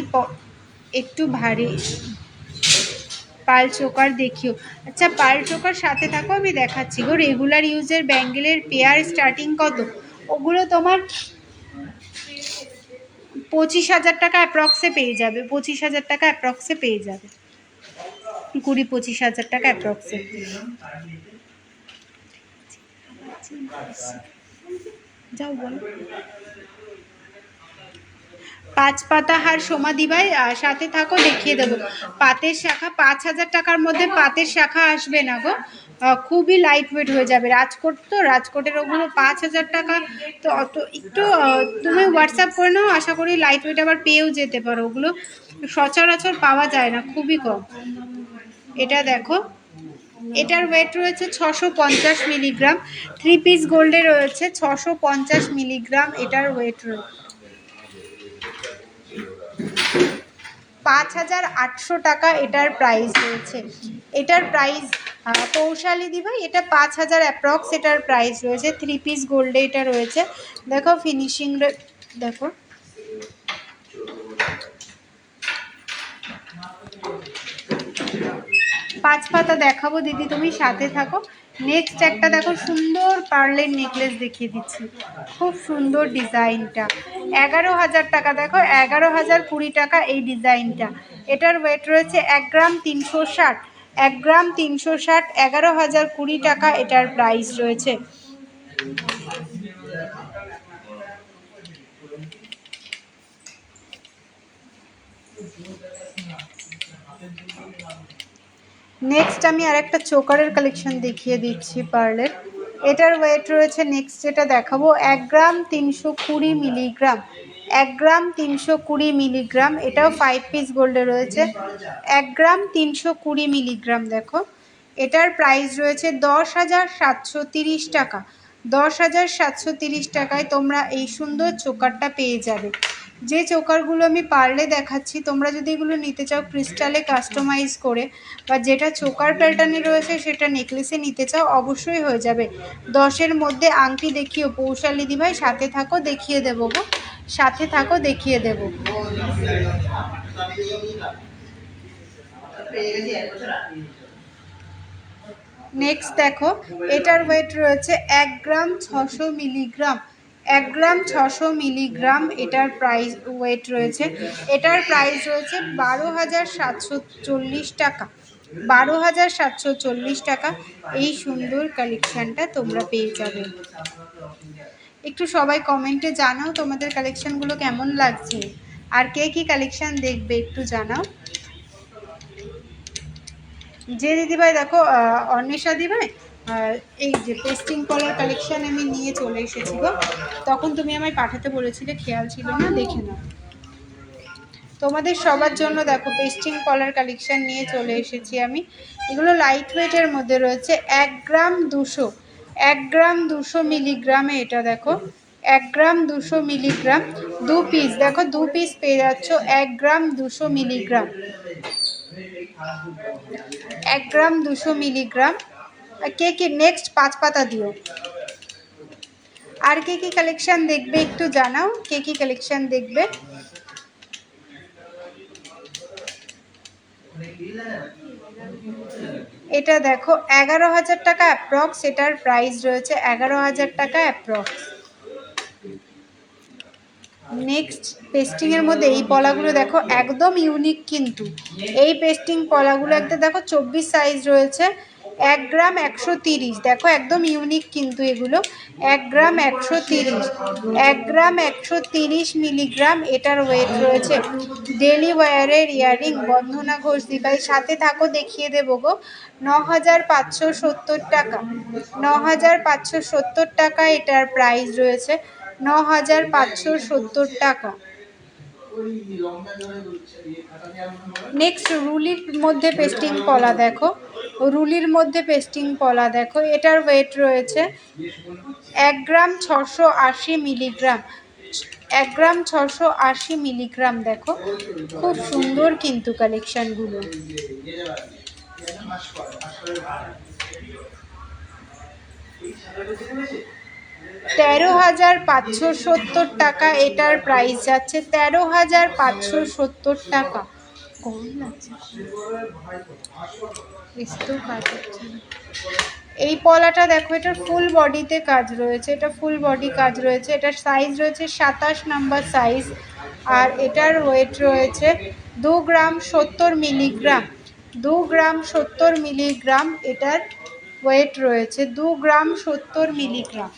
একটু ভারী পাল চোকার দেখিও। আচ্ছা, পাল চোকার সাথে থাকো, আমি দেখাচ্ছি গো। রেগুলার ইউজের ব্যাঙ্গেলের পেয়ার স্টার্টিং কত? ওগুলো তোমার 25,000 টাকা অ্যাপ্রক্সে পেয়ে যাবে, 25,000 টাকা অ্যাপ্রক্সে পেয়ে যাবে, 20-25,000 টাকা অ্যাপ্রক্সে। যাও বলো। 5 পাতা হার সমাধি ভাই, সাথে থাকো, দেখিয়ে দেবো। পাতের শাখা 5,000 টাকার মধ্যে পাতের শাখা আসবে না গো, খুবই লাইট ওয়েট হয়ে যাবে। রাজকোট তো, রাজকোটের ওগুলো 5,000 টাকা। তো অত একটু তুমি হোয়াটসঅ্যাপ করে নাও, আশা করি লাইট ওয়েট আবার পেয়েও যেতে পারো। ওগুলো সচরাচর পাওয়া যায় না, খুবই কম। এটা দেখো, এটার ওয়েট রয়েছে 650 মিলিগ্রাম। 3 পিস গোল্ডে রয়েছে 650 মিলিগ্রাম, এটার ওয়েট রয়েছে। 5,800 টাকা এটার প্রাইস রয়েছে। এটার প্রাইস পৌশালী দি ভাই, এটা 5,000 অ্যাপ্রক্স এটার প্রাইস রয়েছে। 3 পিস গোল্ডে এটা রয়েছে। দেখো ফিনিশিং, দেখো। পাঁচ পাতা দেখাবো দিদি, তুমি সাথে থাকো। নেক্সট একটা দেখো, সুন্দর পার্লের নেকলেস দেখিয়ে দিচ্ছি, খুব সুন্দর ডিজাইনটা। 11,000 টাকা। দেখো 11,020 টাকা এই ডিজাইনটা। এটার ওয়েট রয়েছে 1 গ্রাম 360, 1 গ্রাম 360, 11,020 টাকা এটার প্রাইস রয়েছে। নেক্সট আমি আরেকটা চোকারের কালেকশন দেখিয়ে দিচ্ছি পার্লের। এটার ওয়েট রয়েছে, নেক্সট যেটা দেখাবো, 1 গ্রাম 320 মিলিগ্রাম, 1 গ্রাম 320 মিলিগ্রাম। এটাও 5 পিস গোল্ডে রয়েছে, 1 গ্রাম 320 মিলিগ্রাম। দেখো এটার প্রাইস রয়েছে 10,730 টাকা। 10,730 টাকায় তোমরা এই সুন্দর চোকারটা পেয়ে যাবে। যে চোকারগুলো আমি পার্লে দেখাচ্ছি, তোমরা যদি এগুলো নিতে চাও ক্রিস্টালে কাস্টমাইজ করে, বা যেটা চোকার প্যাটার্নে রয়েছে সেটা নেকলেসে নিতে চাও, অবশ্যই হয়ে যাবে। 10-এর মধ্যে আংটি দেখিও পৌশালী দি ভাই, সাথে থাকো, দেখিয়ে দেবো গো, সাথে থাকো, দেখিয়ে দেবো। নেক্সট দেখো, এটার ওয়েট রয়েছে 1 গ্রাম 600 মিলিগ্রাম, 1 গ্রাম 600 মিলিগ্রাম এটার প্রাইস ওয়েট রয়েছে। এটার প্রাইস রয়েছে 12,740 টাকা, 12,740 টাকা। এই সুন্দর কালেকশানটা তোমরা পেয়ে যাবে। একটু সবাই কমেন্টে জানাও তোমাদের কালেকশানগুলো কেমন লাগছে, আর কে কী কালেকশান দেখবে একটু জানাও। যে দিদিভাই দেখো, অন্বেষা দিভাই, এই যে পেস্টিং কলার কালেকশান আমি নিয়ে চলে এসেছি গো, তখন তুমি আমায় পাঠাতে বলেছিলে, খেয়াল ছিল না, দেখে নাও। তোমাদের সবার জন্য দেখো পেস্টিং কলার কালেকশান নিয়ে চলে এসেছি আমি। এগুলো লাইট ওয়েটের মধ্যে রয়েছে, 1 গ্রাম 200, 1 গ্রাম 200 মিলিগ্রামে এটা দেখো, 1 গ্রাম 200 মিলিগ্রাম। 2 পিস দেখো, 2 পিস পেয়ে যাচ্ছ 1 গ্রাম 200 মিলিগ্রাম, 1 গ্রাম 200 মিলিগ্রাম। কে কি নেক্সট 5 পাতা দিও। আর কে কি কালেকশান দেখবে একটু জানাও, কে কি কালেকশান দেখবে। এটা দেখো 11,000 টাকা অ্যাপ্রক্স এটার প্রাইস রয়েছে, 11,000 টাকা অ্যাপ্রক্স। নেক্সট পেস্টিংয়ের মধ্যে এই পলাগুলো দেখো, একদম ইউনিক কিন্তু এই পেস্টিং পলাগুলো। একটা দেখো 24 সাইজ রয়েছে, 1 গ্রাম 130। দেখো একদম ইউনিক কিন্তু এগুলো, 1 গ্রাম 130, 1 গ্রাম 130 মিলিগ্রাম এটার ওয়েট রয়েছে। ডেলি ওয়্যারের ইয়াররিং বন্ধনা ঘোষ দিভাই, সাথে থাকো, দেখিয়ে দেবো গো। 9,570 টাকা, 9,570 টাকা এটার প্রাইস রয়েছে, 9,570 টাকা। নেক্সট রুলির মধ্যে পেস্টিং পলা দেখো, রুলির মধ্যে পেস্টিং পলা দেখো। এটার ওয়েট রয়েছে 1 গ্রাম 680 মিলিগ্রাম, 1 গ্রাম 680 মিলিগ্রাম। দেখো খুব সুন্দর কিন্তু কালেকশানগুলো। 13,570 টাকা এটার প্রাইস যাচ্ছে, 13,570 টাকা। কম লাগছে, বুঝতেও পারছি না। এই পলাটা দেখো, এটার ফুল বডিতে কাজ রয়েছে, এটা ফুল বডি কাজ রয়েছে, এটার সাইজ রয়েছে 27 নাম্বার সাইজ, আর এটার ওয়েট রয়েছে 2 গ্রাম 70 মিলিগ্রাম। 2 গ্রাম 70 মিলিগ্রাম এটার ওয়েট রয়েছে, 2 গ্রাম 70 মিলিগ্রাম।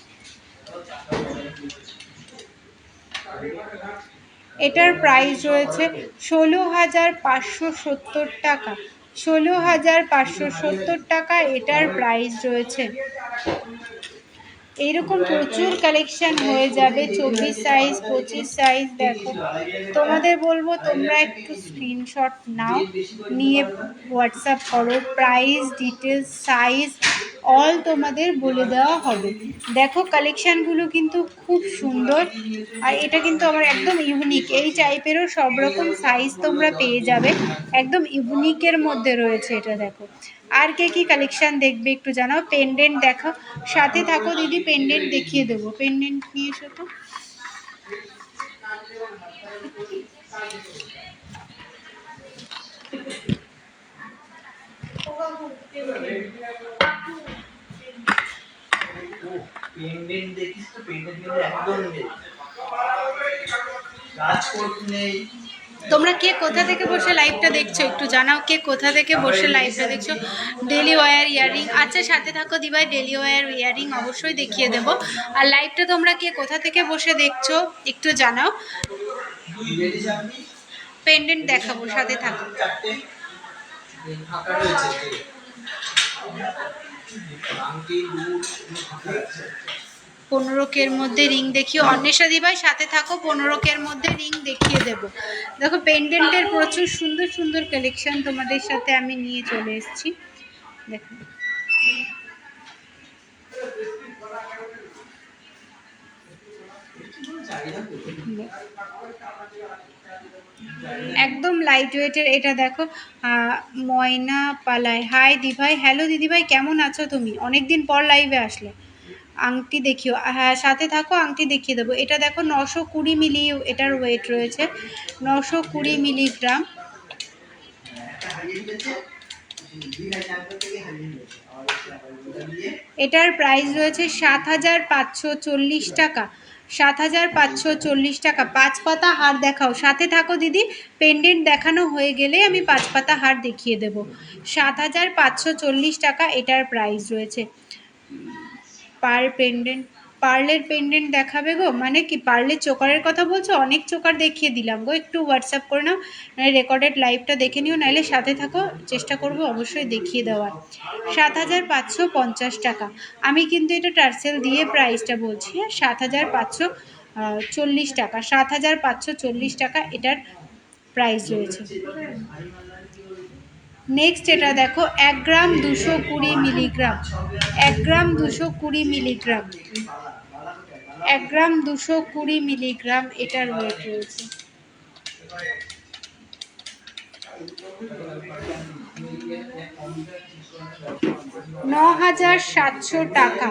এটার প্রাইস রয়েছে 16,570 টাকা। 16,570 টাকা এটার প্রাইস রয়েছে। এইরকম প্রচুর কালেকশন হয়ে যাবে, 24 সাইজ 25 সাইজ। দেখো, তোমাদের বলবো তোমরা একটু স্ক্রিনশট নাও, নিয়ে হোয়াটসঅ্যাপ করো, প্রাইস ডিটেলস সাইজ অল তোমাদের বলে দেওয়া হবে। দেখো কালেকশানগুলো কিন্তু খুব সুন্দর, আর এটা কিন্তু আমার একদম ইউনিক। এই টাইপেরও সব রকম সাইজ তোমরা পেয়ে যাবে, একদম ইউনিকের মধ্যে রয়েছে এটা। দেখো আর কে কি কালেকশন দেখবে একটু জানাও। পেন্ডেন্ট দেখো, সাথে থাকো দিদি, পেন্ডেন্ট দেখিয়ে দেবো। পেন্ডেন্ট নিয়ে এসো তো। পেন্ডেন্ট দেখিস তো, পেন্ডেন্ট কিন্তু একদম নেই, কাজ করতে নেই। তোমরা কে কোথা থেকে বসে লাইভটা দেখছো একটু জানাও, কে কোথা থেকে বসে লাইভটা দেখছো। ডেলি ওয়্যার ইয়াররিং, আচ্ছা সাথে থাকো দিভাই, ডেলি ওয়্যার ইয়াররিং অবশ্যই দেখিয়ে দেবো। আর লাইভটা তোমরা কে কোথা থেকে বসে দেখছো একটু জানাও। পেন্ডেন্ট দেখাবো, সাথে থাকো। 15K মধ্যে রিং দেখিও, অন্বেষা দিভাই সাথে থাকো, 15K মধ্যে রিং দেখিয়ে দেব। দেখো পেন্ডেন্টের প্রচুর সুন্দর সুন্দর কালেকশন তোমাদের সাথে আমি নিয়ে চলে এসেছি। দেখো একদম লাইট ওয়েটের এটা। দেখো ময়না পালায়, হাই দিভাই, হ্যালো দিদিভাই কেমন আছো তুমি, অনেকদিন পর লাইভে আসলে। আংটি দেখিও, হ্যাঁ সাথে থাকো, আংটি দেখিয়ে দেবো। এটা দেখো 920 মিলি এটার ওয়েট রয়েছে, 920 মিলিগ্রাম। এটার প্রাইস রয়েছে 7,540 টাকা। 7,540 টাকা। 5 পাতা হার দেখাও, সাথে থাকো দিদি। পেন্ডেন্ট দেখানো হয়ে গেলে আমি 5 পাতা হার দেখিয়ে দেব। 7,540 টাকা এটার প্রাইস রয়েছে। পার্লের পেন্ডেন্ট দেখাবে গো, মানে কি পার্লের চোকারের কথা বলছো? অনেক চোকার দেখিয়ে দিলাম গো, একটু হোয়াটসঅ্যাপ করে নাও, মানে রেকর্ডেড লাইভটা দেখে নিও, নাহলে সাথে থাকো, চেষ্টা করবো অবশ্যই দেখিয়ে দেওয়ার। 7,550 টাকা। আমি কিন্তু এটা টার্সেল দিয়ে প্রাইসটা বলছি, 7,540 টাকা। 7,540 টাকা এটার প্রাইস রয়েছে। নেক্সট এটা দেখো 1 গ্রাম 220 মিলিগ্রাম। 1 গ্রাম 220 মিলিগ্রাম। 1 গ্রাম 220 মিলিগ্রাম এটার ওয়েট রয়েছে। 9,700 টাকা।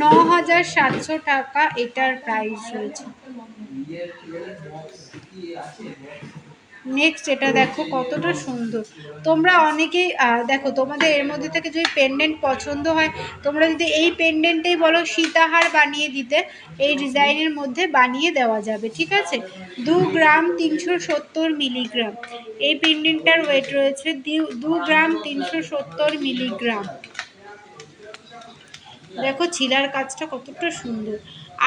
9,700 টাকা এটার প্রাইস রয়েছে। নেক্সট এটা দেখো কতটা সুন্দর। তোমরা অনেকেই দেখো, তোমাদের এর মধ্যে থেকে যদি পেন্ডেন্ট পছন্দ হয়, তোমরা যদি এই পেন্ডেন্টেই বলো সীতাহার বানিয়ে দিতে, এই ডিজাইনের মধ্যে বানিয়ে দেওয়া যাবে, ঠিক আছে। 2 গ্রাম 370 মিলিগ্রাম এই পেন্ডেন্টটার ওয়েট রয়েছে, 2 গ্রাম 370 মিলিগ্রাম। দেখো ছিলার কাজটা কতটা সুন্দর।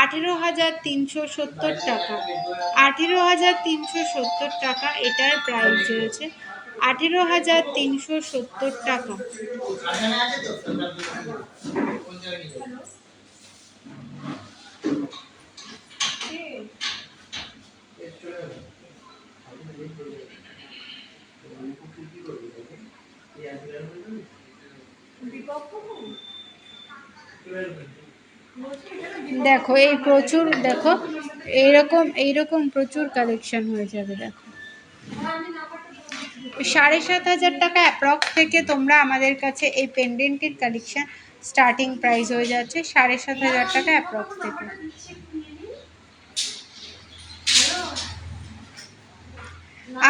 18,370 টাকা। 18,370 টাকা এটার প্রাইস রয়েছে। 18,370 টাকা। দেখো এই প্রচুর, দেখো এইরকম প্রচুর কালেকশন হয়ে যাবে। দেখো 7,500 টাকা অ্যাপ্রক্স থেকে তোমরা আমাদের কাছে এই পেন্ডেন্টের কালেকশন স্টার্টিং প্রাইস হয়ে যাচ্ছে 7,500 টাকা অ্যাপ্রক্স থেকে।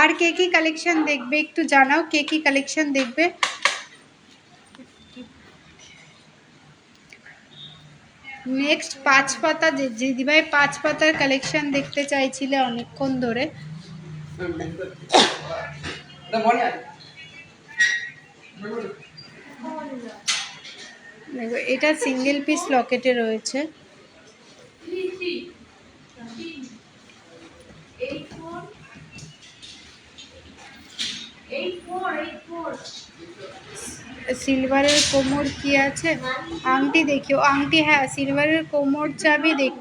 আর কে কি কালেকশন দেখবে একটু জানাও, কে কি কালেকশন দেখবে। নেক্সট 5 পাতা, দিদিভাই 5 পাতার কালেকশন দেখতে চাইছিলে অনেকক্ষণ ধরে। দেখো এটা সিঙ্গেল পিস লকেটে রয়েছে। সিলভারের কোমর কি আছে, আংটি দেখিও। আংটি, হ্যাঁ সিলভারের কোমর চাবি দেখ,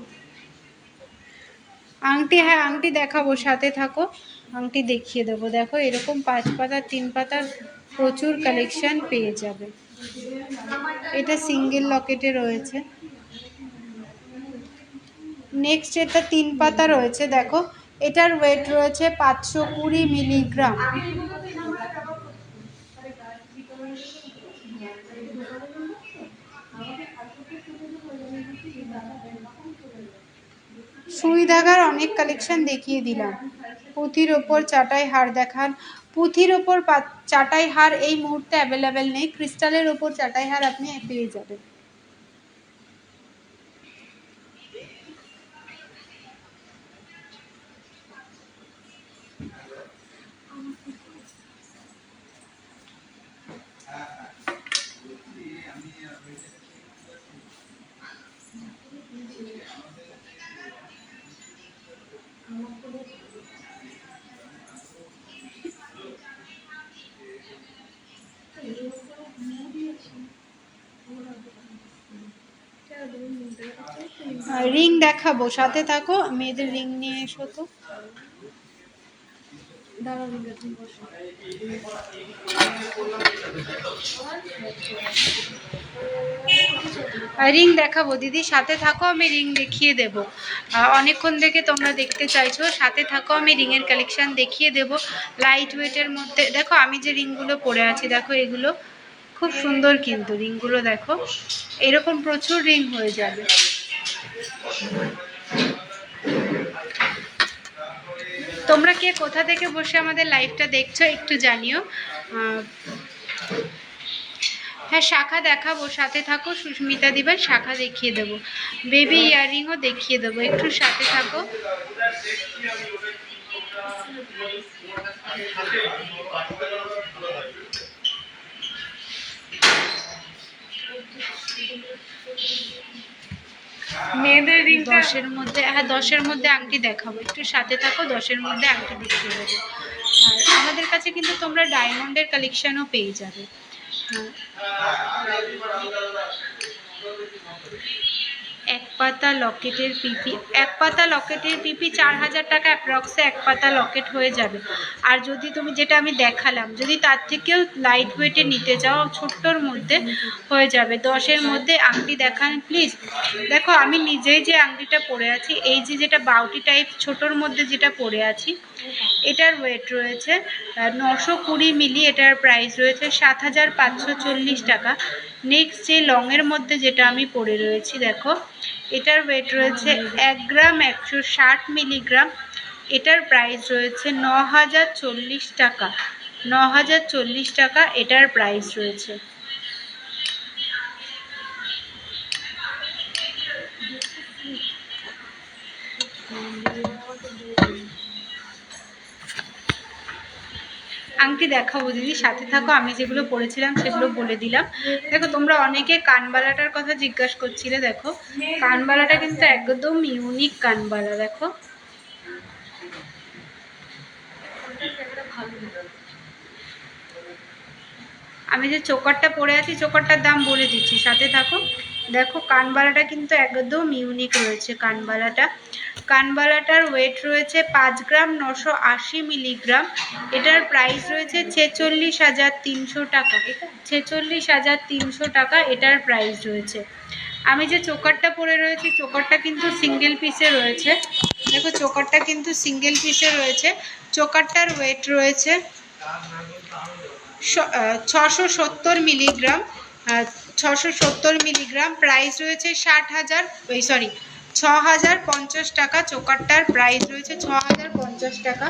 আংটি, হ্যাঁ আংটি দেখাবো, সাথে থাকো, আংটি দেখিয়ে দেবো। দেখো এরকম 5 পাতা 3 পাতার প্রচুর কালেকশন পেয়ে যাবে। এটা সিঙ্গেল লকেটে রয়েছে। নেক্সট এটা 3 পাতা রয়েছে, দেখো এটার ওয়েট রয়েছে 520 মিলিগ্রাম। সুই ধাগার অনেক কালেকশন দেখিয়ে দিলাম। পুঁথির ওপর চাটাই হার দেখান। পুঁথির ওপর চাটাই হার এই মুহূর্তে অ্যাভেলেবেল নেই, ক্রিস্টালের ওপর চাটাই হার আপনি পেয়ে যাবেন। রিং দেখাবো, সাথে থাকো, মেয়েদের রিং নিয়ে এসো তো। রিং দেখাবো দিদি, সাথে থাকো, আমি রিং দেখিয়ে দেব। অনেকক্ষণ থেকে তোমরা দেখতে চাইছো, সাথে থাকো, আমি রিংয়ের কালেকশন দেখিয়ে দেব। লাইট ওয়েটের মধ্যে দেখো আমি যে রিংগুলো পরে আছি, দেখো এগুলো খুব সুন্দর কিন্তু রিংগুলো দেখো, এরকম প্রচুর রিং হয়ে যাবে। তোমরা কে কোথা থেকে বসে আমাদের লাইভটা দেখছো একটু জানিও। হ্যাঁ শাখা দেখাবো, সাথে থাকো সুস্মিতা দিবার, শাখা দেখিয়ে দেবো, বেবি ইয়াররিংও দেখিয়ে দেবো, একটু সাথে থাকো। মেয়েদের রিংটা 10-এর মধ্যে, হ্যাঁ 10-এর মধ্যে আংটি দেখাবো, একটু সাথে থাকো, 10-এর মধ্যে আংটি দেখিয়ে দেবো। আর আমাদের কাছে কিন্তু তোমরা ডায়মন্ডের কালেকশনও পেয়ে যাবে। এক পাতা লকেটের পিপি, এক পাতা লকেটের পিপি 4,000 টাকা অ্যাপ্রক্সে এক পাতা লকেট হয়ে যাবে। আর যদি তুমি যেটা আমি দেখালাম, যদি তার থেকেও লাইট ওয়েটে নিতে চাও ছোট্টর মধ্যে হয়ে যাবে। 10-এর মধ্যে আংটি দেখান প্লিজ। দেখো আমি নিজেই যে আংটিটা পরে আছি, এই যে যেটা বাউটি টাইপ ছোটোর মধ্যে যেটা পরে আছি, এটার ওয়েট রয়েছে 920 মিলি, এটার প্রাইস রয়েছে 7,540 টাকা। নেক্সট যে লংয়ের মধ্যে যেটা আমি পরে রয়েছি, দেখো এটার ওয়েট রয়েছে 1 গ্রাম 160 মিলিগ্রাম, এটার প্রাইস রয়েছে 9,040 টাকা। 9,040 টাকা এটার প্রাইস রয়েছে। আংটি দেখাবো দিদি, সাথে থাকো, আমি যেগুলো পরেছিলাম সেগুলো বলে দিলাম। দেখো তোমরা অনেকে কানবালাটার কথা জিজ্ঞাসা করছিলে, দেখো কানবালাটা কিন্তু একদম ইউনিক কানবালা। দেখো আমি যে চোকারটা পরে আছি, চোকারটার দাম বলে দিচ্ছি, সাথে থাকো। দেখো কানবালাটা কিন্তু একদম ইউনিক রয়েছে। কানবালাটার ওয়েট রয়েছে 5 গ্রাম 980 মিলিগ্রাম, এটার প্রাইস রয়েছে 46,300 টাকা। 46,300 টাকা এটার প্রাইস রয়েছে। আমি যে চোকারটা পরে রয়েছি, চোকারটা কিন্তু সিঙ্গেল পিসে রয়েছে। দেখো চোকারটা কিন্তু সিঙ্গেল পিসে রয়েছে। চোকারটার ওয়েট রয়েছে 670 মিলিগ্রাম। 670 মিলিগ্রাম, প্রাইস রয়েছে 60,000, সরি 6,050 টাকা। চোকারটার প্রাইস রয়েছে 6,050 টাকা।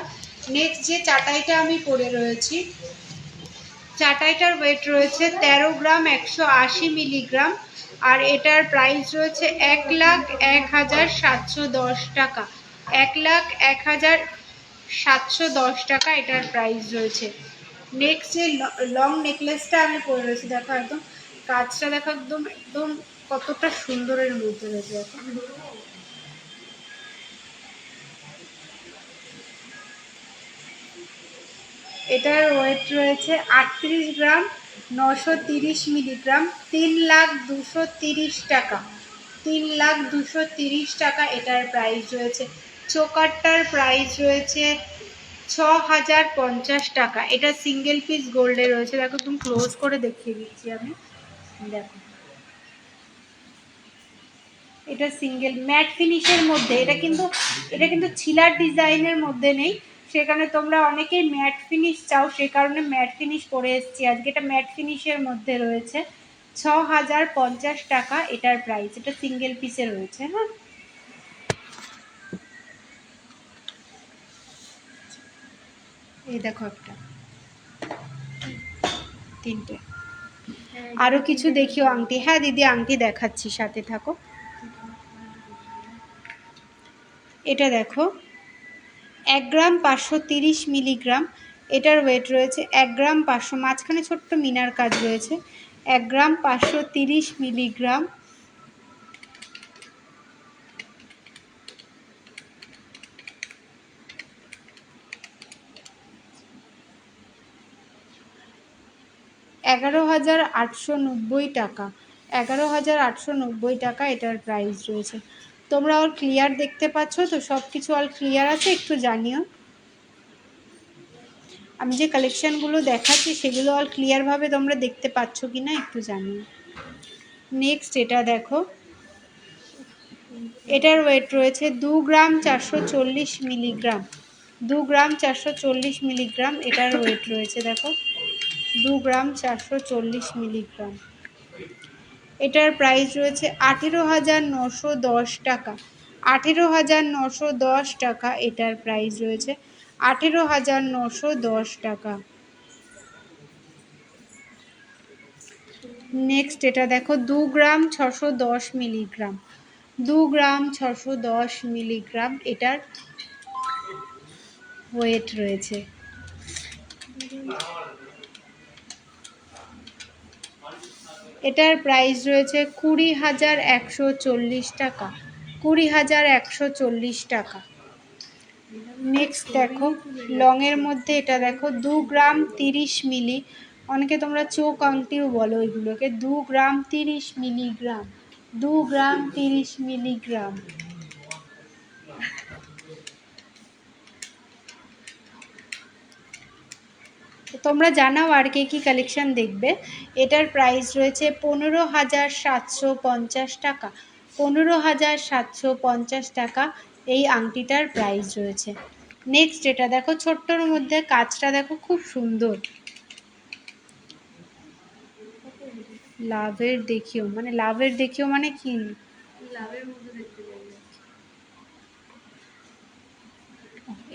নেক্সট যে চাটাইটা আমি পরে রয়েছি, চাটাইটার ওয়েট রয়েছে 13 গ্রাম 180 মিলিগ্রাম, আর এটার প্রাইস রয়েছে 1,01,710 টাকা। 1,01,710 টাকা এটার প্রাইস রয়েছে। নেক্সট যে লং নেকলেসটা আমি পরে রয়েছি, দেখো একদম কাজটা দেখো, একদম একদম কতটা সুন্দরের মধ্যে রয়েছে দেখো। এটার ওয়েট রয়েছে 38 গ্রাম 930 মিলিগ্রাম, 3,02,30 টাকা। 3,02,30 টাকা এটার প্রাইস রয়েছে। চোকারটার প্রাইস রয়েছে 6,050 টাকা। এটা সিঙ্গেল পিস গোল্ডে রয়েছে, দেখো একদম ক্লোজ করে দেখিয়ে দিচ্ছি আমি, দেখো এটা সিঙ্গেল ম্যাট ফিনিশের মধ্যে। এটা কিন্তু ছিলার ডিজাইনের মধ্যে নেই, সেখানে তোমরা অনেকেই ম্যাট ফিনিশ চাও, সে কারণে ম্যাট ফিনিশ করে এসেছি আজকে। এটা ম্যাট ফিনিশের মধ্যে রয়েছে, 6,050 টাকা এটার প্রাইস। এটা সিঙ্গেল পিসে রয়েছে। হ্যাঁ, এই দেখো একটা, তিনটে। আরো কিছু দেখিও আংটি। হ্যাঁ দিদি, আংটি দেখাচ্ছি, সাথে থাকো। এটা দেখো 1 গ্রাম 530 মিলিগ্রাম, এটার ওয়েট রয়েছে 1 গ্রাম 500, মাঝখানে ছোট্ট মিনার কাজ রয়েছে। 1 গ্রাম 530 মিলিগ্রাম। $11,890 টাকা। 11,890 টাকা এটার প্রাইস রয়েছে। তোমরা অল ক্লিয়ার দেখতে পাচ্ছ তো? সব কিছু অল ক্লিয়ার আছে? একটু জানিও। আমি যে কালেকশানগুলো দেখাচ্ছি সেগুলো অল ক্লিয়ারভাবে তোমরা দেখতে পাচ্ছ কি না একটু জানিও। নেক্সট এটা দেখো, এটার ওয়েট রয়েছে 2 গ্রাম 440 মিলিগ্রাম। 2 গ্রাম 440 মিলিগ্রাম এটার ওয়েট রয়েছে, দেখো 2 গ্রাম 440 মিলিগ্রাম। এটার প্রাইস রয়েছে 18,910 টাকা। 18,910 টাকা এটার প্রাইস রয়েছে, 18,910 টাকা। নেক্সট এটা দেখো 2 গ্রাম 610 মিলিগ্রাম। 2 গ্রাম 610 মিলিগ্রাম এটার ওয়েট রয়েছে। এটার প্রাইস রয়েছে 20,140 টাকা। 20,140 টাকা। নেক্সট দেখো লংয়ের মধ্যে এটা দেখো 2 গ্রাম 30 মিলি, অনেকে তোমরা চোখ আংটিও বলো এগুলোকে। 2 গ্রাম 30 মিলিগ্রাম। 2 গ্রাম 30 মিলিগ্রাম। তোমরা জানাও আর কে কী কালেকশান দেখবে। এটার প্রাইস রয়েছে 15,750 টাকা। 15,750 টাকা এই আংটিটার প্রাইস রয়েছে। নেক্সট এটা দেখো ছোট্টর মধ্যে, কাজটা দেখো খুব সুন্দর। লাভের দেখিও মানে কি? লাভের মধ্যে দেখতে পাই।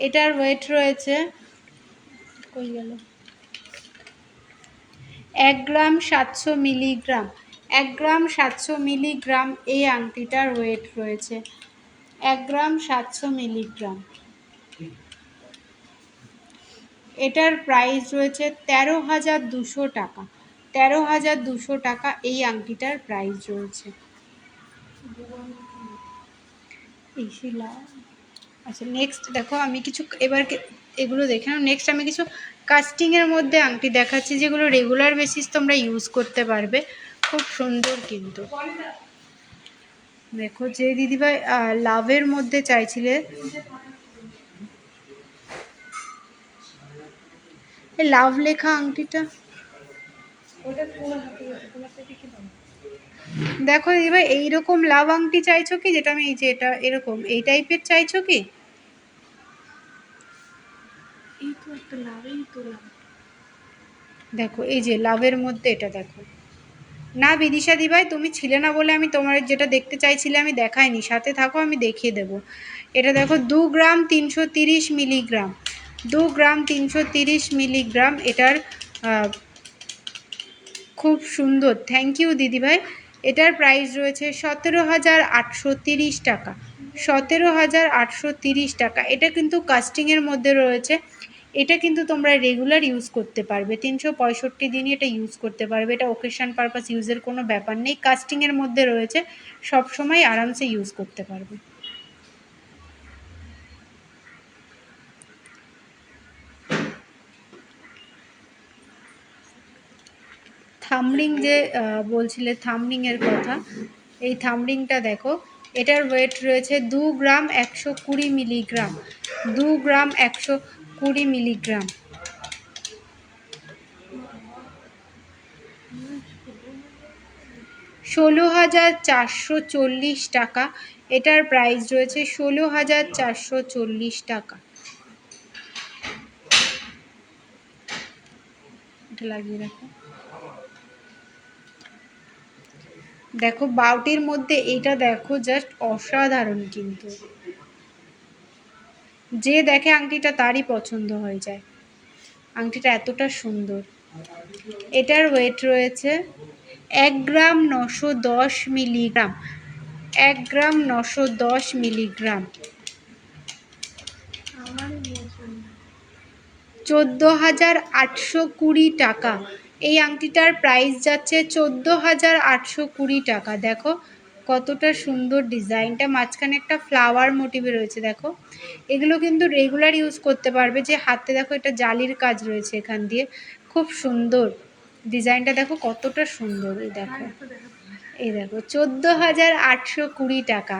এটার ওয়েট রয়েছে, কই গেল, 1 গ্রাম 700 মিলিগ্রাম। 1 গ্রাম 700 মিলিগ্রাম এই আংটিটার ওয়েট রয়েছে, 1 গ্রাম 700 মিলিগ্রাম। এটার প্রাইস রয়েছে 13,200 টাকা। 13,200 টাকা এই আংটিটার প্রাইস রয়েছে। আচ্ছা নেক্সট দেখো আমি কিছু এগুলো দেখে নাও। নেক্সট আমি কিছু কাস্টিংয়ের মধ্যে আংটি দেখাচ্ছি, যেগুলো রেগুলার বেসিস তোমরা ইউজ করতে পারবে, খুব সুন্দর কিন্তু। দেখো যে দিদিভাই লাভের মধ্যে চাইছিলে, এই লাভ লেখা আংটিটা দেখো দিদিভাই, এইরকম লাভ আংটি চাইছো কি? যেটা আমি এই যে এটা এরকম এই টাইপের চাইছো কি? দেখো এই যে লাভের মধ্যে এটা দেখো, না বিদিশা দি ভাই, তুমি ছিলে না বলে আমি তোমার যেটা দেখতে চাইছিলে আমি দেখাইনি, সাথে থাকো আমি দেখিয়ে দেবো। এটা দেখো 2 গ্রাম 330 মিলিগ্রাম, 2 গ্রাম 330 মিলিগ্রাম এটার খুব সুন্দর। থ্যাংক ইউ দিদিভাই। এটার প্রাইস রয়েছে 17,830 টাকা, 17,830 টাকা। এটা কিন্তু কাস্টিংয়ের মধ্যে রয়েছে, এটা কিন্তু তোমরা রেগুলার ইউজ করতে পারবে, 365 দিনই এটা ইউজ করতে পারবে। এটা ওকেশন পারপাস ইউজের কোনো ব্যাপার নেই, কাস্টিংয়ের মধ্যে রয়েছে, সব সময় আরামসে ইউজ করতে পারবে। থামরিং যে বলছিলে থামরিংয়ের কথা, এই থামরিংটা দেখো, এটার ওয়েট রয়েছে 2 গ্রাম 120 মিলিগ্রাম, 2 গ্রাম 120 মিলিগ্রাম। $16,440 টাকা, এটার প্রাইস রয়েছে 16,440 টাকা। এটা লাগিয়ে রাখো। দেখো বাউটির মধ্যে এটা দেখো, জাস্ট অসাধারণ, কিন্তু যে দেখে আংটিটা তারই পছন্দ হয়ে যায়, আংটিটা এতটা সুন্দর। এটার ওয়েট রয়েছে 1 গ্রাম 910 মিলিগ্রাম, 1 গ্রাম 910 মিলিগ্রাম। 14,820 টাকা। এই আংটিটার প্রাইস যাচ্ছে 14,820 টাকা। দেখো কতটা সুন্দর ডিজাইনটা, মাঝখানে একটা ফ্লাওয়ার মোটিভে রয়েছে। দেখো এগুলো কিন্তু রেগুলার ইউজ করতে পারবে। যে হাতে দেখো এটা জালির কাজ রয়েছে এখান দিয়ে, খুব সুন্দর ডিজাইনটা, দেখো কতটা সুন্দর। এই দেখো, এই দেখো 14,820 টাকা।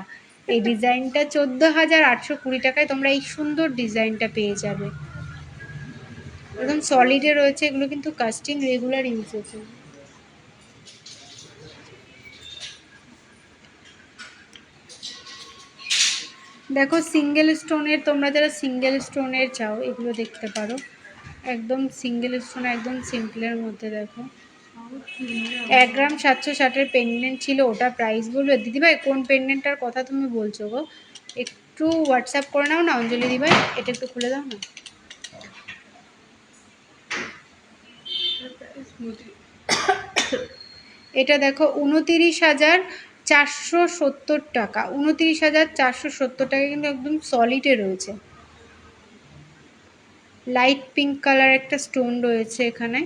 এই ডিজাইনটা 14,820 টাকায় তোমরা এই সুন্দর ডিজাইনটা পেয়ে যাবে, একদম সলিডে রয়েছে। এগুলো কিন্তু কাস্টিং রেগুলার ইউজ হচ্ছে। দেখো সিঙ্গেল স্টোনের, তোমরা যারা সিঙ্গেল স্টোনের চাও এগুলো দেখতে পারো, একদম সিঙ্গেল স্টোন, একদম সিম্পলের মধ্যে। দেখো 1 গ্রাম 760 পেন্ডেন্ট ছিল, ওটা প্রাইস বলবে দিদিভাই? কোন পেন্ডেন্টটার কথা তুমি বলছো গো? একটু হোয়াটসঅ্যাপ করে নাও না অঞ্জলি দিদিভাই, এটা একটু খুলে দাও না। এটা দেখো 29,470 টাকা, 29,470 টাকা, কিন্তু একদম সলিডে রয়েছে। লাইট পিঙ্ক কালার একটা স্টোন রয়েছে এখানে।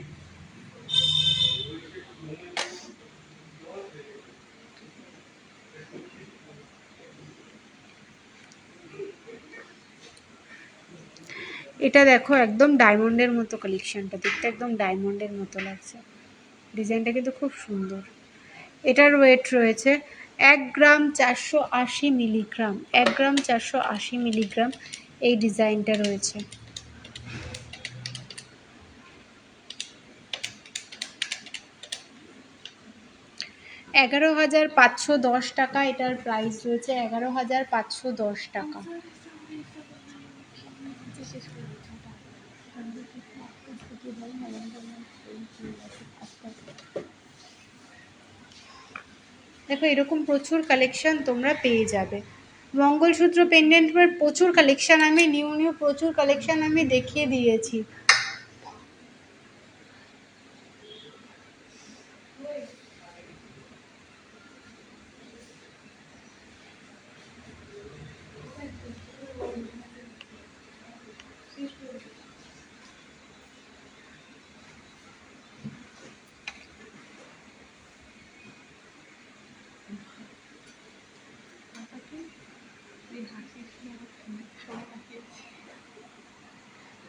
এটা দেখো একদম ডায়মন্ডের মতো, কালেকশনটা দেখতে একদম ডায়মন্ডের মতো লাগছে, ডিজাইনটা কিন্তু খুব সুন্দর। এটার ওয়েট রয়েছে 1 গ্রাম 480 মিলিগ্রাম, 1 গ্রাম 480 মিলিগ্রাম এই ডিজাইনটা রয়েছে। 11,510 টাকা এটার প্রাইস রয়েছে, 11,510 টাকা। দেখো এরকম প্রচুর কালেকশন তোমরা পেয়ে যাবে। মঙ্গলসূত্র পেন্ডেন্টের প্রচুর কালেকশন, আমি নিউ প্রচুর কালেকশন আমি দেখিয়ে দিয়েছি।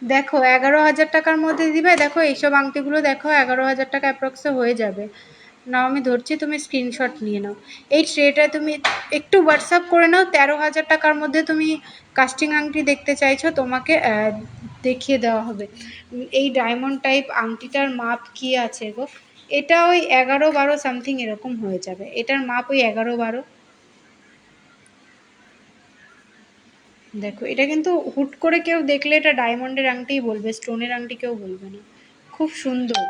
দেখো 11,000 টাকার মধ্যে দিবে। দেখো এইসব আংটিগুলো দেখো 11,000 টাকা অ্যাপ্রক্সে হয়ে যাবে। নাও আমি ধরছি, তুমি স্ক্রিনশট নিয়ে নাও। এই ট্রেটা তুমি একটু হোয়াটসঅ্যাপ করে নাও। 13,000 টাকার মধ্যে তুমি কাস্টিং আংটি দেখতে চাইছো, তোমাকে দেখিয়ে দেওয়া হবে। এই ডায়মন্ড টাইপ আংটিটার মাপ কি আছে গো? এটা ওই 11-12 সামথিং এরকম হয়ে যাবে, এটার মাপ ওই 11-12। দেখো এটা কিন্তু হুট করে কেউ দেখলে এটা ডায়মন্ডের আংটিই বলবে, স্টোনের আংটি কেউ বলবে না। খুব সুন্দর।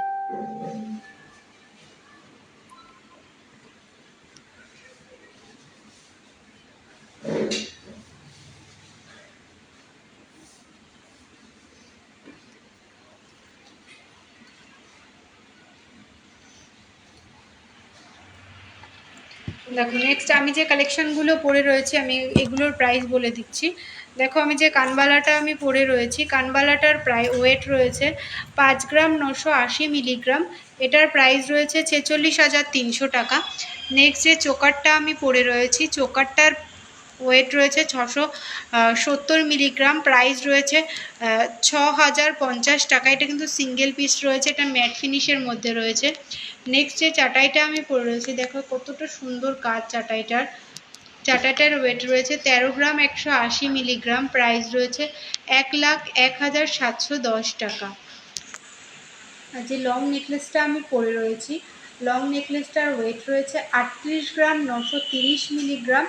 দেখো নেক্সট আমি যে কালেকশনগুলো পরে রয়েছে আমি এগুলোর প্রাইস বলে দিচ্ছি। দেখো আমি যে কানবালাটা আমি পরে রয়েছি, কানবালাটার প্রায় ওয়েট রয়েছে 5 গ্রাম 980 মিলিগ্রাম। এটার প্রাইস রয়েছে 46,300 টাকা। নেক্সট যে চোকারটা আমি পরে রয়েছি, চোকারটার ওয়েট রয়েছে 670 মিলিগ্রাম, প্রাইস রয়েছে 6,050 টাকা। এটা কিন্তু সিঙ্গেল পিস রয়েছে, এটা ম্যাট ফিনিশের মধ্যে রয়েছে। নেক্সট যে চাটাইটা আমি পরে রয়েছি, দেখো কতটা সুন্দর কাজ চাটাইটার। চাটাইটার ওয়েট রয়েছে 13 গ্রাম 180 মিলিগ্রাম, প্রাইস রয়েছে 1,01,710 টাকা। আর যে লং নেকলেসটা আমি পরে রয়েছি, লং নেকলেসটার ওয়েট রয়েছে 38 গ্রাম 930 মিলিগ্রাম।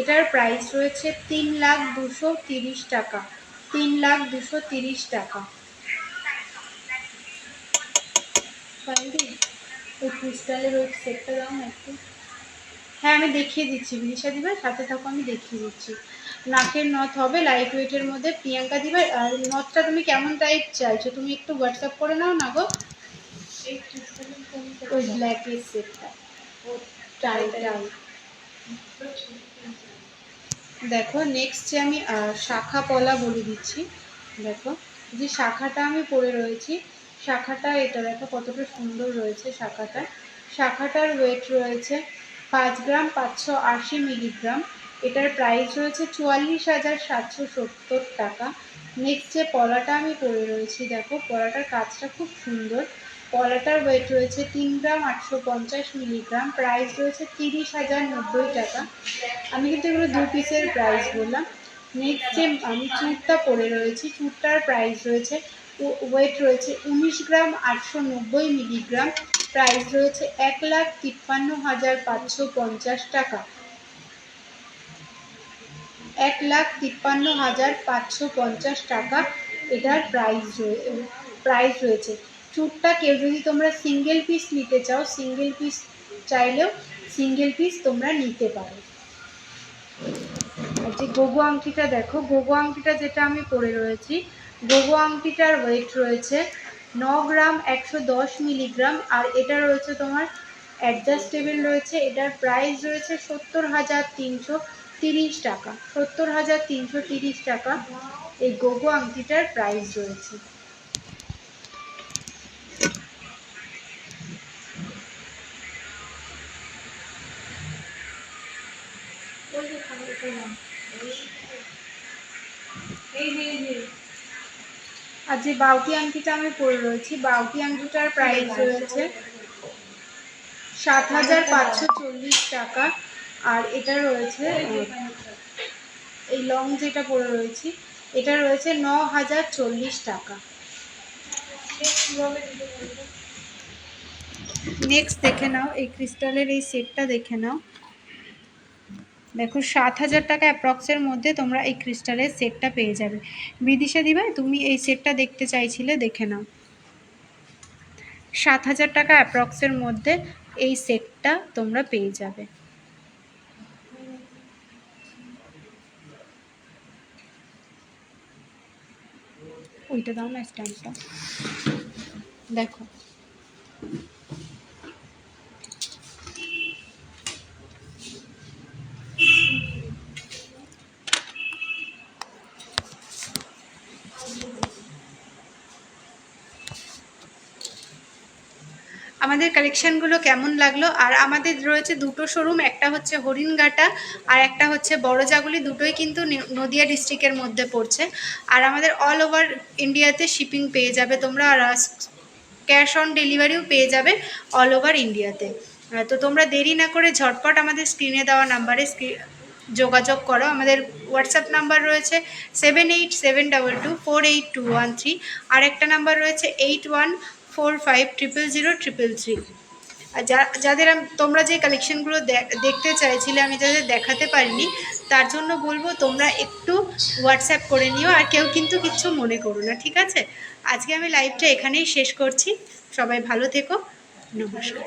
এটার প্রাইস রয়েছে 3,230 টাকা, 3,230 টাকা। ওই ক্রিস্টালের ওই সেটটা দাও না একটু। হ্যাঁ আমি দেখিয়ে দিচ্ছি বিদিশা দিভাই, সাথে থাকো আমি দেখিয়ে দিচ্ছি। নাকের নথ হবে লাইট ওয়েটের মধ্যে প্রিয়াঙ্কা দিভাই। আর নথটা তুমি কেমন টাইপ চাইছো তুমি একটু হোয়াটসঅ্যাপ করে নাও না গো। ওই ব্ল্যাকের সেটটা, ও টাই টাই। দেখো নেক্সট যে আমি শাখা পলা বলে দিচ্ছি। দেখো যে শাখাটা আমি পরে রয়েছি, শাখাটা এটা দেখো কতটা সুন্দর রয়েছে শাখাটা। শাখাটার ওয়েট রয়েছে 5 গ্রাম 580 মিলিগ্রাম। এটার প্রাইস রয়েছে 44,770 টাকা। নেক্সট যে পলাটা আমি পরে রয়েছি, দেখো পলাটার কাজটা খুব সুন্দর। পলাটার ওয়েট রয়েছে 3 গ্রাম 850 মিলিগ্রাম, প্রাইস রয়েছে 30,090 টাকা। আমি কিন্তু এগুলো 2 পিসের প্রাইস বললাম। নেক্সট যে আমি চুড়টা পরে রয়েছি, চুড়টার প্রাইস রয়েছে ওয়েট রয়েছে 19 গ্রাম 890 মিলিগ্রাম, প্রাইস রয়েছে 1,53,550 টাকা, 1,53,550 টাকা এটার প্রাইস রয়েছে। চুড়টা কেউ যদি তোমরা সিঙ্গেল পিস নিতে চাও, সিঙ্গেল পিস চাইলেও সিঙ্গেল পিস তোমরা নিতে পারো। আর যে গোগো আংটিটা দেখো, গোগো আংটিটা যেটা আমি পরে রয়েছি, গোগো আংটিটার ওয়েট রয়েছে 9 গ্রাম 110 মিলিগ্রাম। আর এটা রয়েছে তোমার অ্যাডজাস্টেবল রয়েছে। এটার প্রাইস রয়েছে 70,330 টাকা, 70,330 টাকা এই গোগো আংটিটার প্রাইস রয়েছে। আর যে বাউটি আংটিটা আমি পরে রয়েছি, বাউটি আংটিটার প্রাইস রয়েছে 7,540 টাকা। আর এটা রয়েছে এই লং যেটা পরে রয়েছি, এটা রয়েছে 9,040 টাকা। নেক্সট দেখে নাও এই ক্রিস্টালের এই সেটটা দেখে নাও। দেখো 7,000 টাকা অ্যাপ্রক্সের মধ্যে তোমরা এই ক্রিস্টালের সেটটা পেয়ে যাবে। বিদিশা দিভাই তুমি এই সেটটা দেখতে চাইছিলে, দেখে নাও। 7,000 টাকা অ্যাপ্রক্সের মধ্যে এই সেটটা তোমরা পেয়ে যাবে। ওইটা দাও না স্ট্যান্ডটা, দেখো আমাদের কালেকশানগুলো কেমন লাগলো। আর আমাদের রয়েছে দুটো শোরুম, একটা হচ্ছে হরিণঘাটা আর একটা হচ্ছে বড়জাগুলি, দুটোই কিন্তু নদিয়া ডিস্ট্রিক্টের মধ্যে পড়ছে। আর আমাদের অল ওভার ইন্ডিয়াতে শিপিং পেয়ে যাবে তোমরা, আর ক্যাশ অন ডেলিভারিও পেয়ে যাবে অল ওভার ইন্ডিয়াতে। তো তোমরা দেরি না করে ঝটপট আমাদের স্ক্রিনে দেওয়া নাম্বারে যোগাযোগ করো। আমাদের হোয়াটসঅ্যাপ নাম্বার রয়েছে 7872248213, আর একটা নাম্বার রয়েছে 8145000333। আর যাদের তোমরা যে কালেকশনগুলো দেখতে চাইছিলে আমি যাদের দেখাতে পারিনি, তার জন্য বলবো তোমরা একটু হোয়াটসঅ্যাপ করে নিও, আর কেউ কিন্তু কিচ্ছু মনে করো না, ঠিক আছে। আজকে আমি লাইভটা এখানেই শেষ করছি, সবাই ভালো থেকো, নমস্কার।